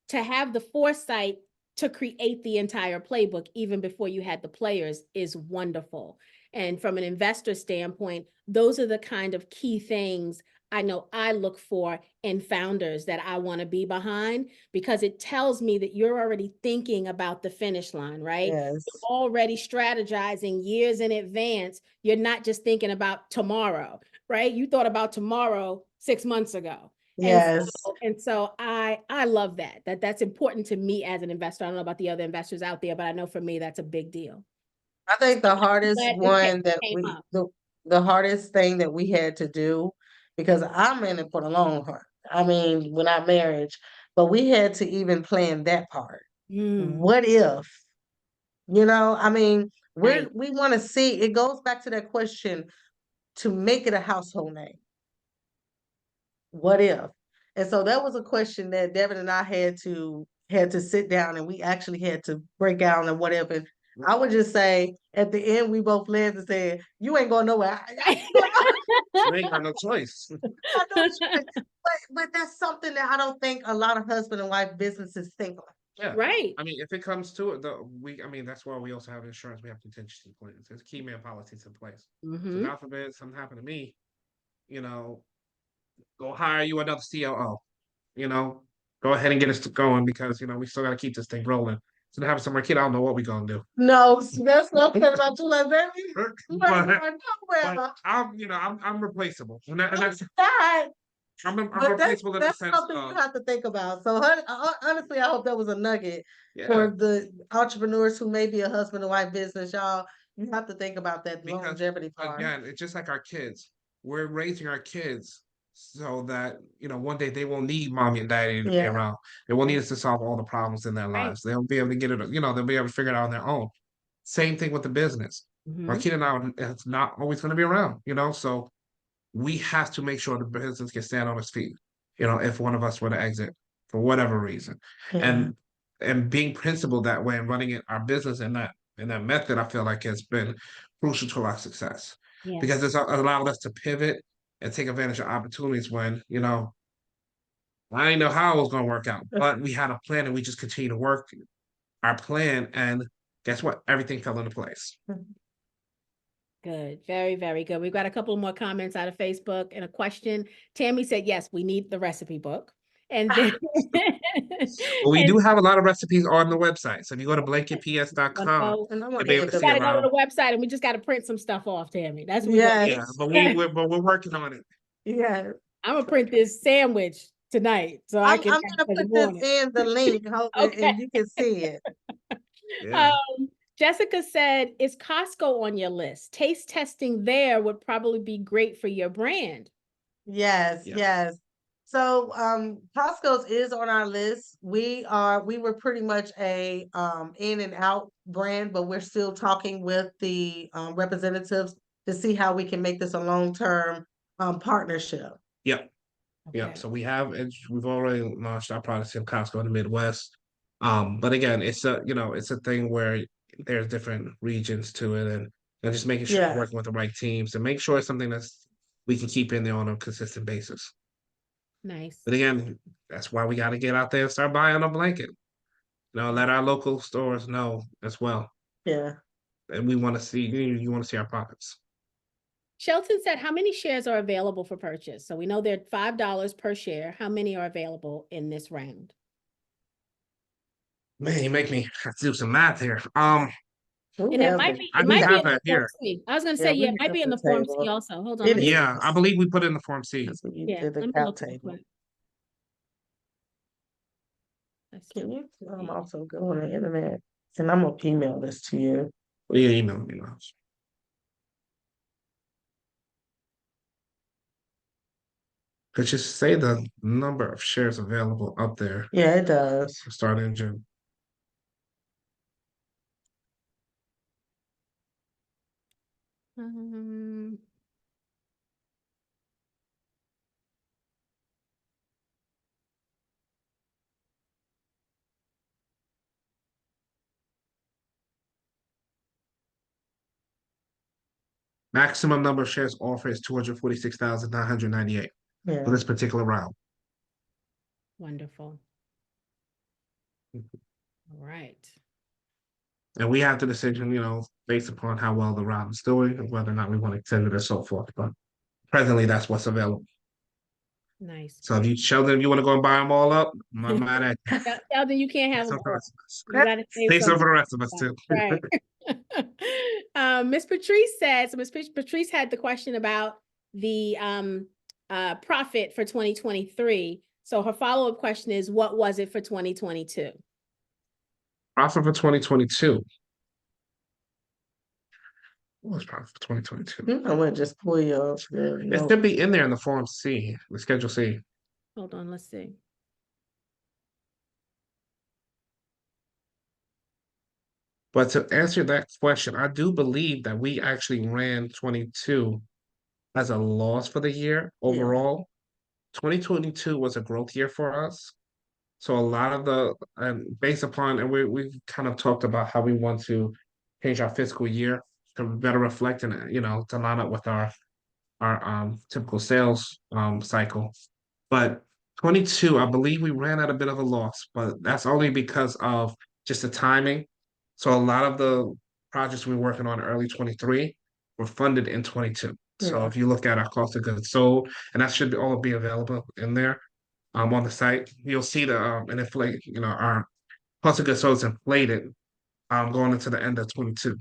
to have the foresight to create the entire playbook even before you had the players is wonderful. And from an investor standpoint, those are the kind of key things I know I look for in founders that I want to be behind, because it tells me that you're already thinking about the finish line, right? Yes. You're already strategizing years in advance. You're not just thinking about tomorrow, right? You thought about tomorrow 6 months ago. Yes. And so I love that. That's important to me as an investor. I don't know about the other investors out there, but I know for me that's a big deal. I think the hardest Glad this one that came up. the hardest thing that we had to do, because I'm in it for the long run. I mean, when I marriage, but we had to even plan that part. Mm, What if? I mean, right. we want to see, it goes back to that question, to make it a household name. What if? And so that was a question that Devin and I had to sit down, and we actually had to break down and whatever. And I would just say at the end we both laughed and said, "You ain't going nowhere." I ain't going You ain't got no choice. I know what you mean. But that's something that I don't think a lot of husband and wife businesses think like. Yeah. Right. I mean, if it comes to it, I mean, that's why we also have insurance. We have contingency plans. There's key man policies in place. So Mm-hmm. God forbid something happened to me, go hire you another COO. You know, go ahead and get us going because we still got to keep this thing rolling. So to have some more kid, I don't know what we're gonna do. No, that's not fair about you, like baby. You ain't But, going nowhere. but I'm replaceable, and that's Not. I'm But replaceable in the that's sense something you of have to think about. So honestly, I hope that was a nugget yeah, for the entrepreneurs who may be a husband and wife business. Y'all, you have to think about that because longevity part. again, it's just like our kids. We're raising our kids so that one day they won't need mommy and daddy to be Yeah. around. They won't need us to solve all the problems in their Right. lives. They'll be able to get it. They'll be able to figure it out on their own. Same thing with the business. My Mm-hmm. kid and I, it's not always going to be around. So we have to make sure the business can stand on its feet. If one of us were to exit for whatever reason, Yeah. and being principled that way and running it our business in that method, I feel like has been crucial to our success Yeah. because it's allowed us to pivot and take advantage of opportunities when I didn't know how it was going to work out, but we had a plan and we just continue to work our plan, and guess what? Everything fell into place. Good. Very, very good. We've got a couple more comments out of Facebook and a question. Tammy said, yes, we need the recipe book. And then Well, we and do have a lot of recipes on the website. So if you go to blanketps.com, so And I you'll want be to able add to the see gotta go to around. the website and we just gotta print some stuff off, Tammy. That's what Yes. Yeah, but we're working on it. Yeah. I'm gonna print this sandwich tonight so I I'm can gonna have it in the put morning. this in the link, Okay. and you can see it. Yeah. Jessica said, is Costco on your list? Taste testing there would probably be great for your brand. Yes, Yeah. yes. So Costco's is on our list. We were pretty much a in and out brand, but we're still talking with the representatives to see how we can make this a long-term partnership. Yep. Yep. Okay. So we've already launched our products in Costco in the Midwest. But again, it's a thing where there's different regions to it, and just making sure we're Yeah. working with the right teams and make sure it's something that's we can keep in there on a consistent basis. Nice. But again, that's why we got to get out there and start buying a blanket. Let our local stores know as well. Yeah. And we want to see you want to see our products. Shelton said, how many shares are available for purchase? So we know they're $5 per share. How many are available in this round? Man, you make me have to do some math here. We And it have might the be, I it do might be have in the that Form here. C. I was gonna Yeah, say, we it might have be in the the Form C table. also. Hold on. It let me- Yeah, I is. believe we put it in the Form C. That's what you Yeah, did the let me cap look real table. quick. Let's Can see. you also go on the internet? And I'm gonna email this to you. Yeah, email me now. Could you say the number of shares available up there Yeah, it does. starting in June? Um, Maximum number of shares offered is 246,998 for Yeah. this particular round. Wonderful. All right. And we have the decision, based upon how well the round is doing and whether or not we want to extend it and so forth. But presently, that's what's available. Nice. So Sheldon, if you want to go and buy them all up, I'm not mad at you. Sheldon, you can't have Save them some for the all. rest of us. You gotta save Save some some. for the rest of us too. Right. Miss Patrice said, so Miss Patrice had the question about the profit for 2023. So her follow-up question is, what was it for 2022? Profit for 2022. What was profit for 2022? I'm gonna just pull your It should be in there in the Form C, the Schedule C. Hold on, let's see. But to answer that question, I do believe that we actually ran 22 as a loss for the year overall. 2022 was a growth year for us. So a lot of based upon, and we kind of talked about how we want to change our fiscal year to better reflect and, to line up with our typical sales cycle. But 22, I believe we ran at a bit of a loss, but that's only because of just the timing. So a lot of the projects we were working on early 23 were funded in 22. So Yeah. if you look at our cost of goods sold, and that should all be available in there on the site, you'll see an inflate, our cost of goods sold is inflated going into the end of 22.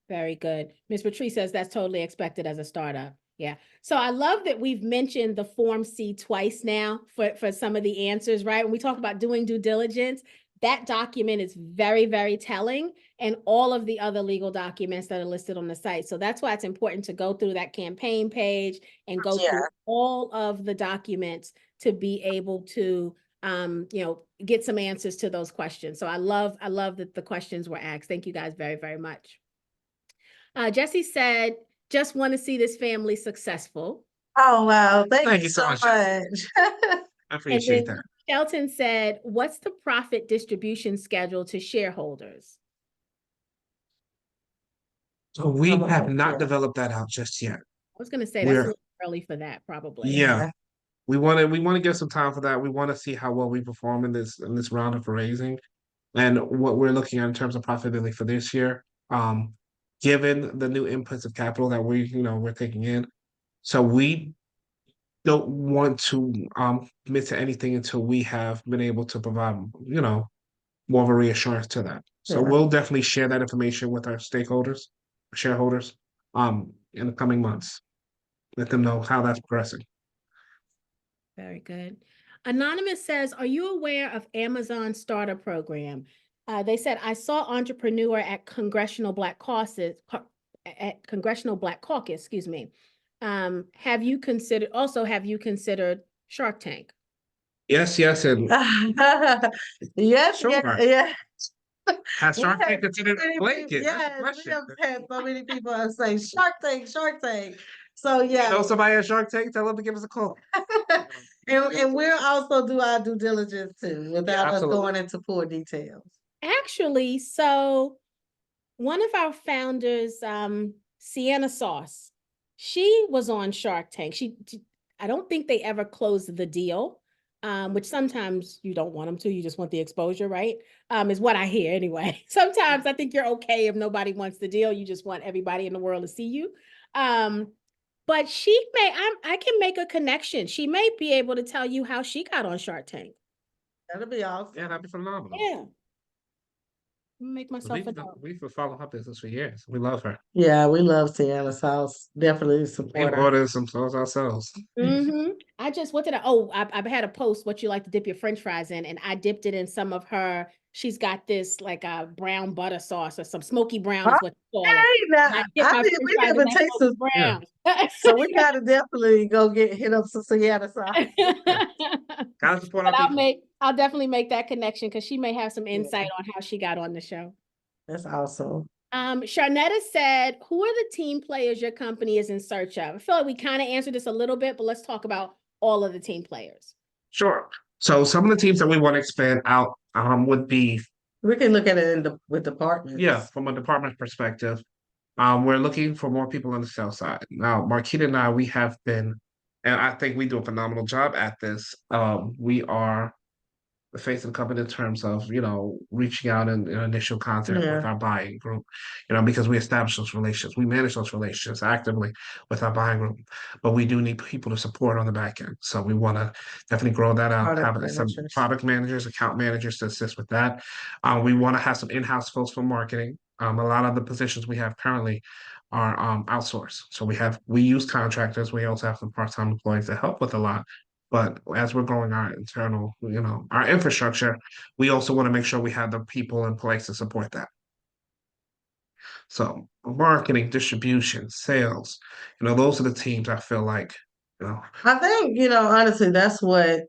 Very good. Ms. Patrice says that's totally expected as a startup. Yeah. So I love that we've mentioned the Form C twice now for some of the answers, right? When we talk about doing due diligence, that document is very, very telling, and all of the other legal documents that are listed on the site. So that's why it's important to go through that campaign page and go through all of the documents to be able to get some answers to those questions. So I love that the questions were asked. Thank you guys very, very much. Jesse said, just want to see this family successful. Oh, wow. Thank you you so so much. much. I And appreciate then that. Shelton said, what's the profit distribution schedule to shareholders? So we have not Yeah. developed that out just yet. I was going to say that's a We're little early for that, probably. Yeah. We want to give some time for that. We want to see how well we perform in this round of raising, and what we're looking at in terms of profitability for this year. Given the new inputs of capital that we're taking in, so we don't want to commit to anything until we have been able to provide more of a reassurance to that. So Yeah. we'll definitely share that information with our stakeholders, shareholders, in the coming months. Let them know how that's progressing. Very good. Anonymous says, are you aware of Amazon Starter Program? They said, I saw entrepreneur at Congressional Black Caucus, excuse me. Have you considered Shark Tank? Yes, and Yes, Sure. yeah. has We Shark had Tank considered so many blanket? people- That's the Yes, we question. have had so many people say Shark Tank, Shark Tank. So yeah, Know somebody at Shark Tank? Tell them to give us a call. and we'll also do our due diligence too, without us absolutely. going into poor details. Actually, so one of our founders, Sienna Sauce, she was on Shark Tank. I don't think they ever closed the deal, which sometimes you don't want them to. You just want the exposure, right? Is what I hear anyway. Sometimes I think you're okay if nobody wants the deal. You just want everybody in the world to see you. But I can make a connection. She may be able to tell you how she got on Shark Tank. That'll be awesome. Yeah, that'd be phenomenal. Yeah. Make myself We've been following her business for years. We love her. Yeah, we love Sienna's house. Definitely We've support her. ordered some sauce ourselves. I've had a post what you like to dip your French fries in, and I dipped it in some of her. She's got this like a brown butter sauce or some smoky brown is what you call it. Hey, now, I dip my French we fries in never that tasted, smoky brown. so we gotta definitely go hit up some Sienna sauce. Gotta support But our people. I'll definitely make that connection because she may have some insight on how she got on the show. That's awesome. Sharnetta said, who are the team players your company is in search of? I feel like we kind of answered this a little bit, but let's talk about all of the team players. Sure. So some of the teams that we want to expand out would be, We can look at it with departments. yeah, from a department perspective. We're looking for more people on the sales side. Now, Marquita and I, we have been, and I think we do a phenomenal job at this. We are the face of the company in terms of, reaching out in initial contact with Yeah. our buying group, because we establish those relationships. We manage those relationships actively with our buying group, but we do need people to support on the back end. So we want to definitely grow that out, Product have some managers. product managers, account managers to assist with that. We want to have some in-house folks for marketing. A lot of the positions we have currently are outsourced. So we use contractors. We also have some part-time employees that help with a lot. But as we're growing our internal, our infrastructure, we also want to make sure we have the people in place to support that. So marketing, distribution, sales, those are the teams I feel like, I think, honestly, that's what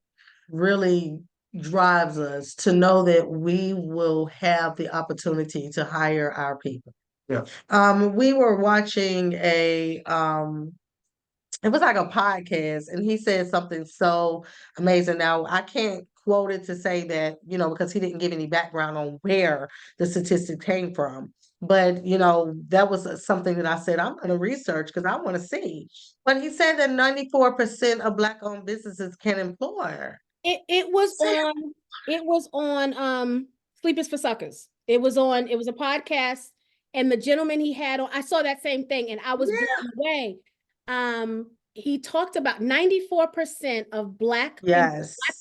really drives us to know that we will have the opportunity to hire our people. Yeah. We were watching it was like a podcast, and he said something so amazing. Now, I can't quote it to say that, because he didn't give any background on where the statistic came from. But, that was something that I said, I'm going to research because I want to see. But he said that 94% of Black-owned businesses can employ. It was on Sleepers for Suckers. It was a podcast, and the gentleman he had on, I saw that same thing and I was blown away. He talked about 94% of Black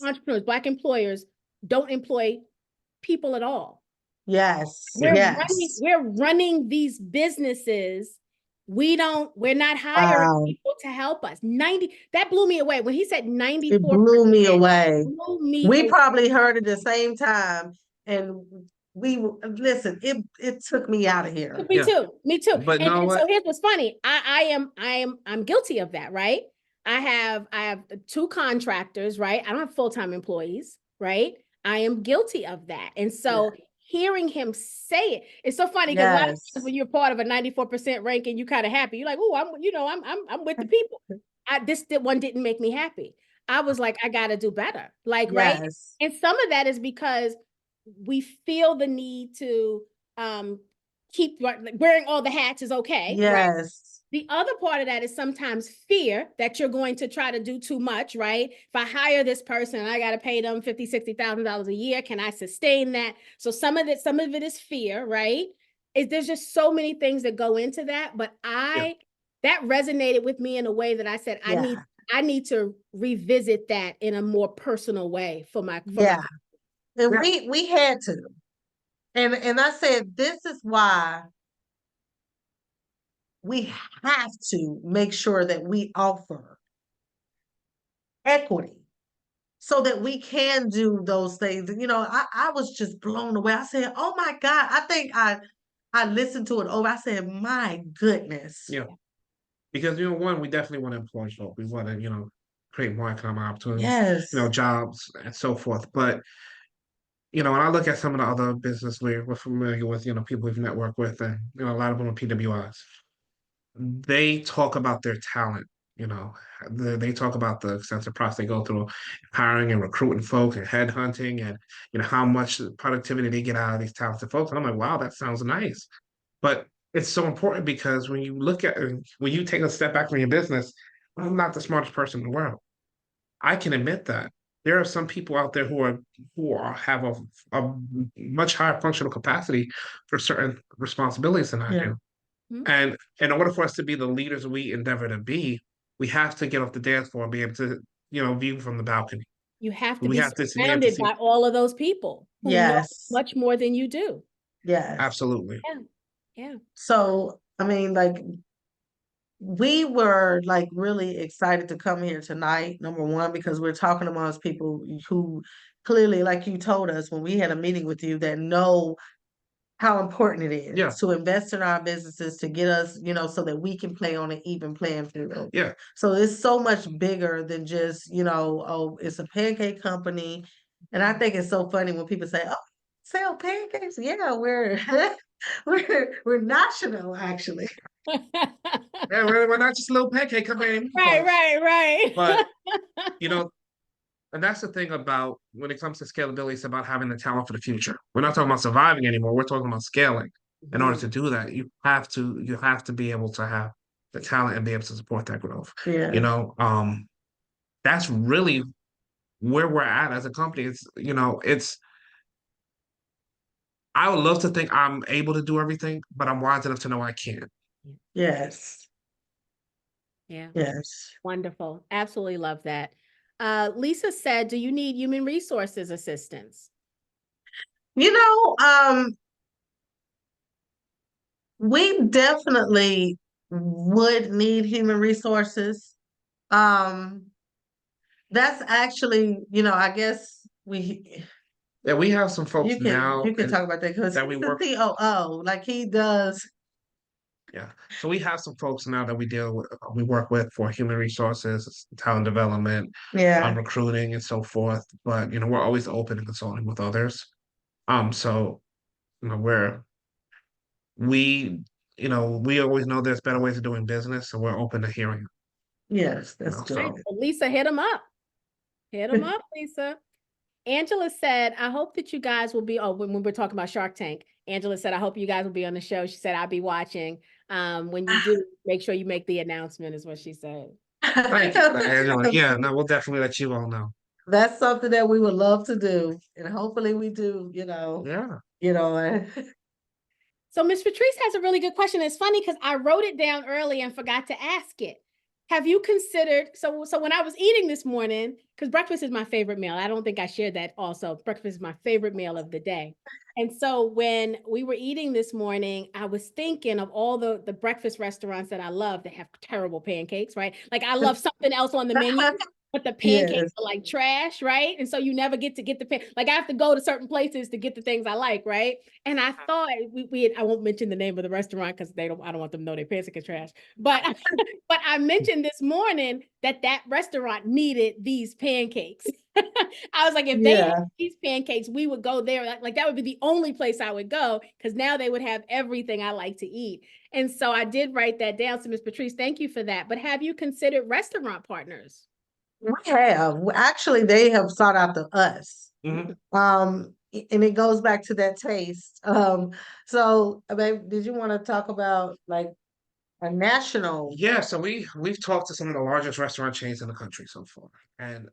entrepreneurs, Black employers don't employ people at all. Yes. We're running these businesses. We're not hiring people to help us. That blew me away. When he said 94%, it blew me away. We probably heard it at the same time, and listen, it took me out of here. Me too. But so here's what's funny. I'm guilty of that, right? I have 2 contractors, right? I don't have full-time employees, right? I am guilty of that. And so hearing him say it's so funny because a lot of times when you're part of a 94% ranking, you kind of happy. You're like, oh, I'm with the people. This one didn't make me happy. I was like, I gotta do better. Right. And some of that is because we feel the need to keep wearing all the hats is okay. Right? The other part of that is sometimes fear that you're going to try to do too much, right? If I hire this person and I got to pay them $50,000, $60,000 a year, can I sustain that? So some of it is fear, right? There's just so many things that go into that, but that resonated with me in a way that I said, I need to revisit that in a more personal way for my and we had to. And I said, this is why we have to make sure that we offer equity so that we can do those things. And, I was just blown away. I said, oh my God, I think I listened to it over. I said, my goodness. Yeah. Because, one, we definitely want to employ folk. We want to, create more economic opportunities, jobs and so forth. But, when I look at some of the other business we're familiar with, people we've networked with, and, a lot of them are PWIs. They talk about their talent, they talk about the extensive process they go through hiring and recruiting folks and headhunting and, how much productivity they get out of these talented folks. And I'm like, wow, that sounds nice. But it's so important because when you take a step back from your business, I'm not the smartest person in the world. I can admit that. There are some people out there who have a much higher functional capacity for certain responsibilities than I do. And in order for us to be the leaders we endeavor to be, we have to get off the dance floor and be able to, view from the balcony. You have to be surrounded by all of those people who know much more than you do. Yes. Absolutely. Yeah. So, I mean, we were really excited to come here tonight, number one, because we're talking amongst people who clearly, like you told us when we had a meeting with you, that know how important it is to invest in our businesses, to get us, so that we can play on an even playing field. Yeah. So it's so much bigger than just, oh, it's a pancake company. And I think it's so funny when people say, oh, sell pancakes. Yeah, we're we're national, actually. Yeah, we're not just a little pancake company. Right, right, right. But you know, and that's the thing about when it comes to scalability, it's about having the talent for the future. We're not talking about surviving anymore. We're talking about scaling. In order to do that, you have to be able to have the talent and be able to support that growth. Yeah. That's really where we're at as a company. It's I would love to think I'm able to do everything, but I'm wise enough to know I can't. Yes. Yeah, Yes. wonderful. Absolutely love that. Lisa said, do you need human resources assistance? You know, we definitely would need human resources. Um, that's actually, I guess Yeah, we have some folks you can now talk about that because that we he's the work. COO, like he does. Yeah. So we have some folks now that we work with for human resources, talent development, Yeah. recruiting and so forth. But we're always open to consulting with others. So where we we always know there's better ways of doing business, so we're open to hearing. Yes, that's So Right. good. So Lisa, hit them up. Hit them up, Lisa. Angela said, I hope that you guys will be, when we're talking about Shark Tank, Angela said, I hope you guys will be on the show. She said, I'll be watching. When you do, make sure you make the announcement is what she said. thank you, Angela. Yeah, no, we'll definitely let you all know. That's something that we would love to do, and hopefully we do, Yeah. So Miss Patrice has a really good question. It's funny because I wrote it down early and forgot to ask it. Have you considered, so when I was eating this morning, because breakfast is my favorite meal. I don't think I shared that also. Breakfast is my favorite meal of the day. And so when we were eating this morning, I was thinking of all the breakfast restaurants that I love that have terrible pancakes, right? Like I love something else on the menu, but the pancakes Yes. are like trash, right? And so you never get to get like I have to go to certain places to get the things I like, right? And I thought I won't mention the name of the restaurant because I don't want them to know their pancakes are trash. But but I mentioned this morning that restaurant needed these pancakes. I was like, if they had Yeah. these pancakes, we would go there. Like that would be the only place I would go because now they would have everything I like to eat. And so I did write that down. So Ms. Patrice, thank you for that. But have you considered restaurant partners? We have. Actually, they have sought out to us. Mhm. And it goes back to that taste. So, babe, did you want to talk about like a national? Yeah, so we've talked to some of the largest restaurant chains in the country so far, and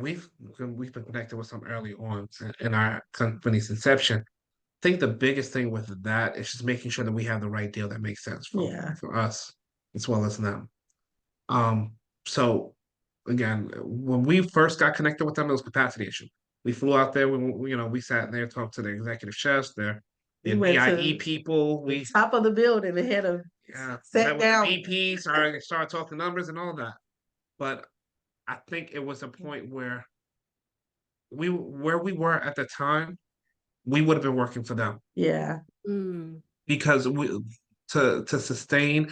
we've been connected with some early on in our company's inception. I think the biggest thing with that is just making sure that we have the right deal that makes sense Yeah. for us as well as them. Um, so again, when we first got connected with them, it was capacity issue. We flew out there, we sat there, talked to the executive chefs, We the went BIE to people, the top of the building and had a met sat with down. the VP, started talking numbers and all that. But I think it was a point where where we were at the time, we would have been working for them Yeah. Mm, because to sustain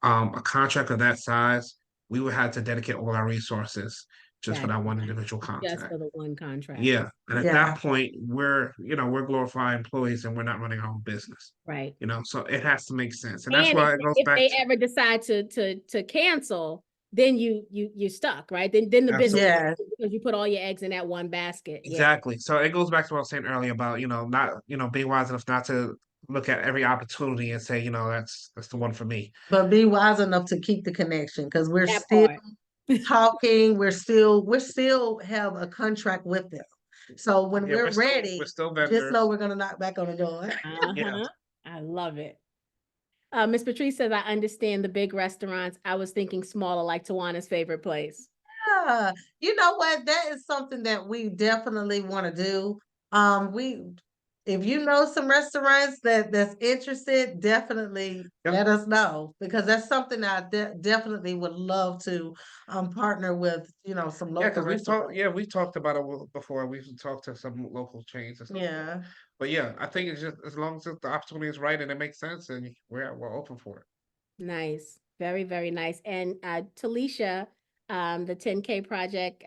a contract of that size, we would have to dedicate all our resources just for that one right. individual Just contract. for the one contract. Yeah, and at Yeah. that point, we're glorified employees and we're not running our own business. Right. So it has to make sense, and that's And why it goes if back they to ever decide to cancel, then you're stuck, right? Then the business absolutely. Yeah. because you put all your eggs in that one basket. Yeah. Exactly. So it goes back to what I was saying earlier about not being wise enough not to look at every opportunity and say that's the one for me. But be wise enough to keep the connection because we're That still part. talking. We're still have a contract with them. So when Yeah, we're ready, we're still just vendors. know we're gonna knock back on the door. Yeah. Uh-huh. I love it. Miss Patrice says, I understand the big restaurants. I was thinking smaller, like Tawana's favorite place. Yeah. You know what? That is something that we definitely want to do. We if you know some restaurants that's interested, definitely Yep. let us know because that's something I definitely would love to partner with, some Yeah, local because restaurants. we talked about it before. We've talked to some local chains and stuff. Yeah. But yeah, I think it's just as long as the opportunity is right and it makes sense, and we're open for it. Nice. Very, very nice. And Talisha, the 10K project,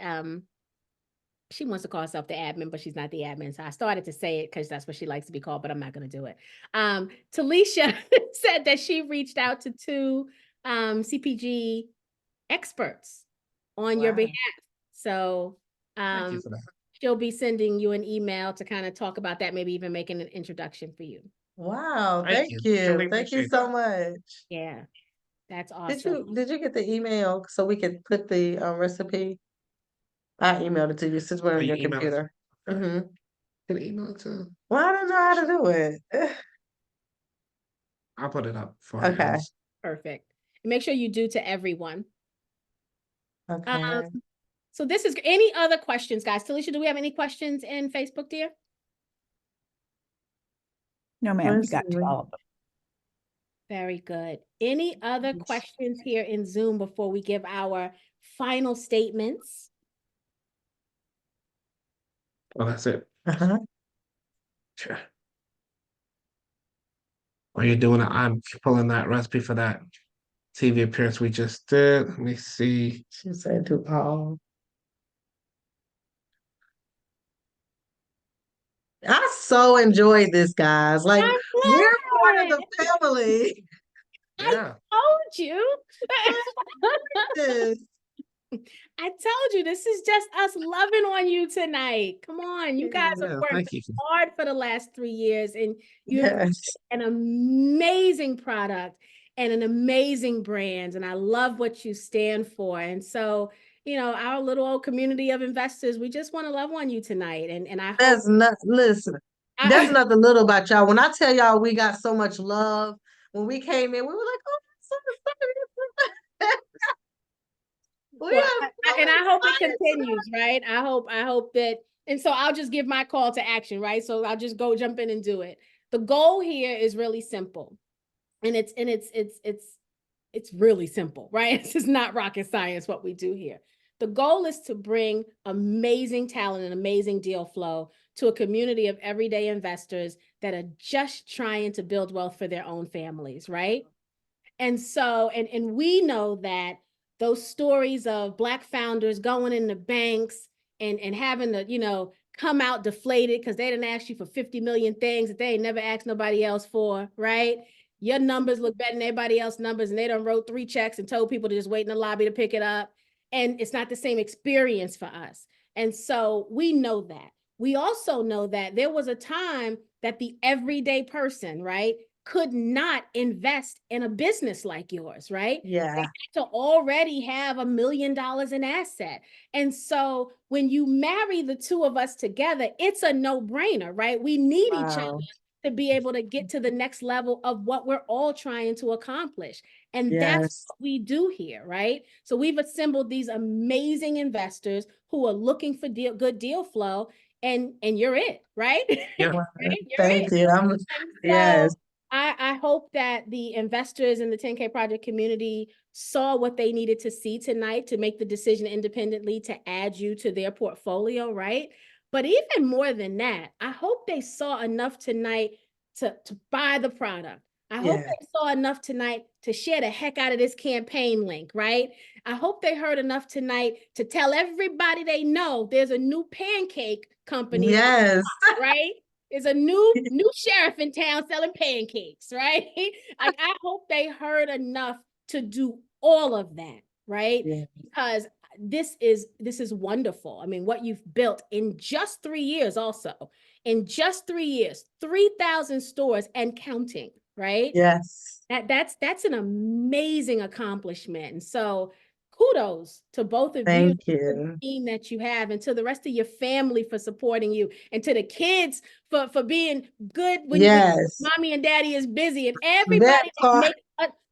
she wants to call herself the admin, but she's not the admin. So I started to say it because that's what she likes to be called, but I'm not going to do it. Talisha said that she reached out to 2 CPG experts on your Wow. behalf. So Thank you for that. she'll be sending you an email to kind of talk about that, maybe even making an introduction for you. Wow, Thank thank you. you. Truly Thank you appreciate so that. much. Yeah, that's Did awesome. you get the email so we could put the recipe? I emailed it to you since we're Oh, on you your emailed it? computer. Mm-hmm. Can you email it to? Well, I don't know how to do it. I'll put it up for Okay. you. Perfect. Make sure you do to everyone. Okay. So this is any other questions, guys? Talisha, do we have any questions in Facebook, dear? No, ma'am, we Let's got to see. all of them. Very good. Any other questions here in Zoom before we give our final statements? Oh, that's it. Uh-huh. Sure. While you're doing it, I'm pulling that recipe for that TV appearance we just did. Let me see. She said to all. I so enjoyed this, guys. Like, I'm we're part of glad. the family. Yeah. Told you. Yes. I told you this is just us loving on you tonight. Come on, you guys have Yeah, worked thank you. hard for the last 3 years, and you have Yes. an amazing product and an amazing brand, and I love what you stand for. And so, our little old community of investors, we just want to love on you tonight, and I hope That's not, listen, that's nothing little about y'all. When I tell y'all we got so much love, when we came in, we were like, oh, I'm so excited. We Well, are so and I hope it excited. continues, right? I hope that, and so I'll just give my call to action, right? So I'll just go jump in and do it. The goal here is really simple, and it's really simple, right? This is not rocket science what we do here. The goal is to bring amazing talent and amazing deal flow to a community of everyday investors that are just trying to build wealth for their own families, right? And so, and we know that those stories of Black founders going into banks and having to, come out deflated because they didn't ask you for 50 million things that they ain't never asked nobody else for, right? Your numbers look better than everybody else's numbers, and they done wrote 3 checks and told people to just wait in the lobby to pick it up. And it's not the same experience for us. And so we know that. We also know that there was a time that the everyday person, right, could not invest in a business like yours, right? Yeah. They had to already have $1 million in asset. And so when you marry the 2 of us together, it's a no-brainer, right? We need each other to be able to get to the next level of what we're all trying to accomplish. And that's what we do here, right? So we've assembled these amazing investors who are looking for good deal flow, and you're it, right? Yeah. Right? Thank you. So, Yes. I hope that the investors in the 10K Project community saw what they needed to see tonight to make the decision independently to add you to their portfolio, right? But even more than that, I hope they saw enough tonight to buy the product. I hope they saw enough tonight to share the heck out of this campaign link, right? I hope they heard enough tonight to tell everybody they know there's a new pancake company, Yes. right? There's a new sheriff in town selling pancakes, right? Like, I hope they heard enough to do all of that, right? Yeah. Because this is wonderful. I mean, what you've built in just 3 years, also in just 3 years, 3,000 stores and counting, right? Yes. That's an amazing accomplishment. And so kudos to both of you, Thank the you. team that you have, and to the rest of your family for supporting you, and to the kids for being good when Yes. mommy and daddy is busy, and That everybody that part. makes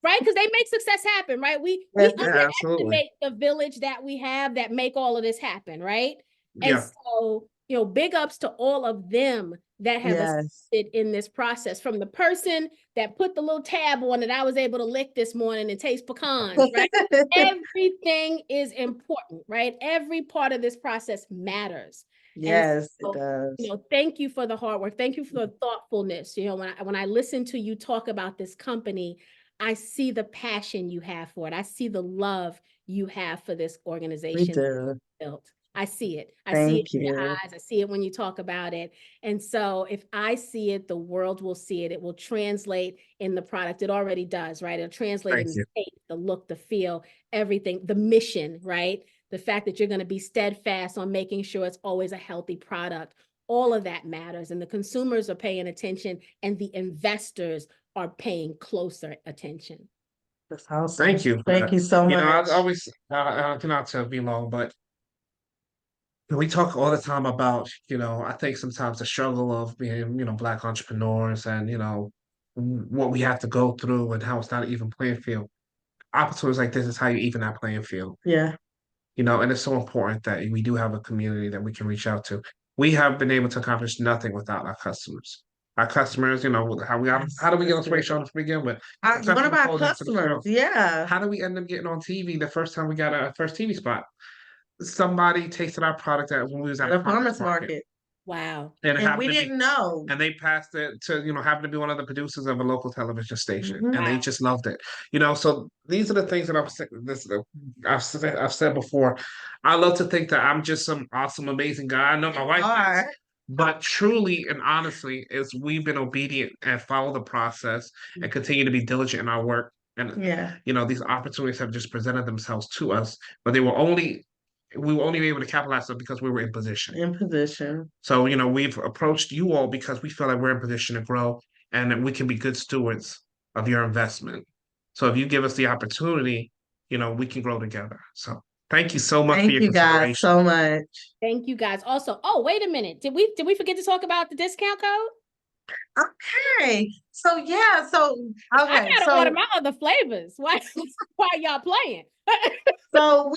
right, because they make success happen, right? We Yes. Yeah, absolutely. underestimate the village that we have that make all of this happen, right? And Yeah. so, big ups to all of them that have Yes. assisted in this process, from the person that put the little tab on that I was able to lick this morning and taste pecans, right? Everything is important, right? Every part of this process matters. Yes, And so, it does. thank you for the hard work. Thank you for the thoughtfulness. When I listen to you talk about this company, I see the passion you have for it. I see the love you have for this We organization do. built. I see it. I see it Thank in your you. eyes. I see it when you talk about it. And so if I see it, the world will see it. It will translate in the product. It already does, right? It'll translate in Thank the you. taste, the look, the feel, everything, the mission, right? The fact that you're going to be steadfast on making sure it's always a healthy product. All of that matters. And the consumers are paying attention and the investors are paying closer attention. That's awesome. Thank you. Thank you so You know, I much. always, not to be long, but we talk all the time about, I think sometimes the struggle of being, Black entrepreneurs and, what we have to go through and how it's not an even playing field. Opportunities like this is how you even that playing field. Yeah. And it's so important that we do have a community that we can reach out to. We have been able to accomplish nothing without our customers. Our customers, how do we get on Space Show to begin with? One of our customers, yeah. How do we end up getting on TV the first time we got our first TV spot? Somebody tasted our product when we was at At a a farmer's market. Wow. And it And happened we to be, didn't know. and they passed it to, happen to be one of the producers of a local television station, Mhm. and they Wow. just loved it. So these are the things that I've said before. I love to think that I'm just some awesome, amazing guy. I know my wife is, Are. but truly and honestly, is we've been obedient and follow the process and continue to be diligent in our work. And Yeah. these opportunities have just presented themselves to us, but we were only able to capitalize on because we were in position. In position. So, we've approached you all because we feel like we're in position to grow and that we can be good stewards of your investment. So if you give us the opportunity, we can grow together. So thank you so much for Thank your you guys consideration. so much. Thank you guys. Also, oh, wait a minute. Did we forget to talk about the discount code? Okay. So yeah, I okay. gotta order my other flavors. Why y'all playing? So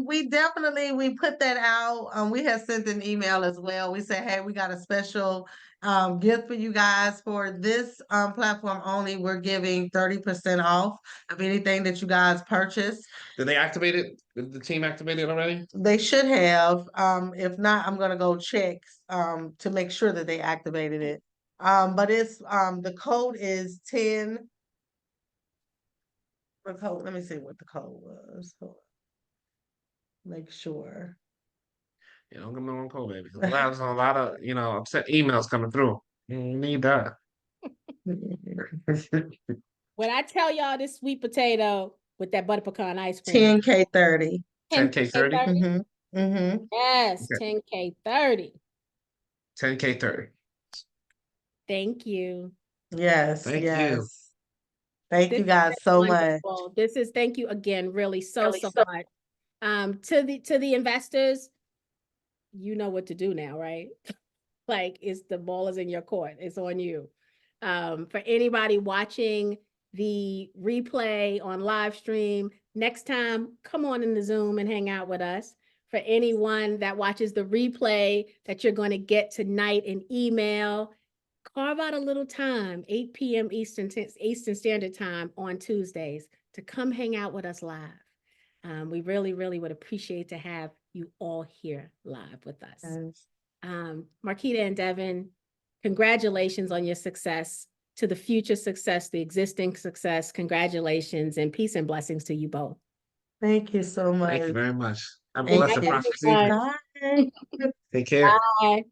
we definitely we put that out. We had sent an email as well. We said, hey, we got a special gift for you guys for this platform only. We're giving 30% off of anything that you guys purchase. Did they activate it? Did the team activate it already? They should have. If not, I'm gonna go check to make sure that they activated it. But it's the code is 10. The code, let me see what the code was. Hold on. Make sure. Don't give me one call, baby. There's a lot of, upset emails coming through. You need that. When I tell y'all this sweet potato with that butter pecan ice cream, 10K30. 10K30? Mm-hmm. Mm-hmm. Yes, Okay. 10K30. 10K30. Thank you. Yes, Thank yes. you. Thank This you has guys been so much. wonderful. Thank you again, really so much. To the investors, you know what to do now, right? Like the ball is in your court. It's on you. For anybody watching the replay on live stream, next time, come on in the Zoom and hang out with us. For anyone that watches the replay that you're going to get tonight in email, carve out a little time, 8 p.m. Eastern Standard Time on Tuesdays to come hang out with us live. We really, really would appreciate to have you all here live with us. Yes. Marquita and Devin, congratulations on your success, to the future success, the existing success. Congratulations and peace and blessings to you both. Thank you so much. Thank you very much. Have a Thank blessed and you. prosperous evening. Bye. Take care. Bye.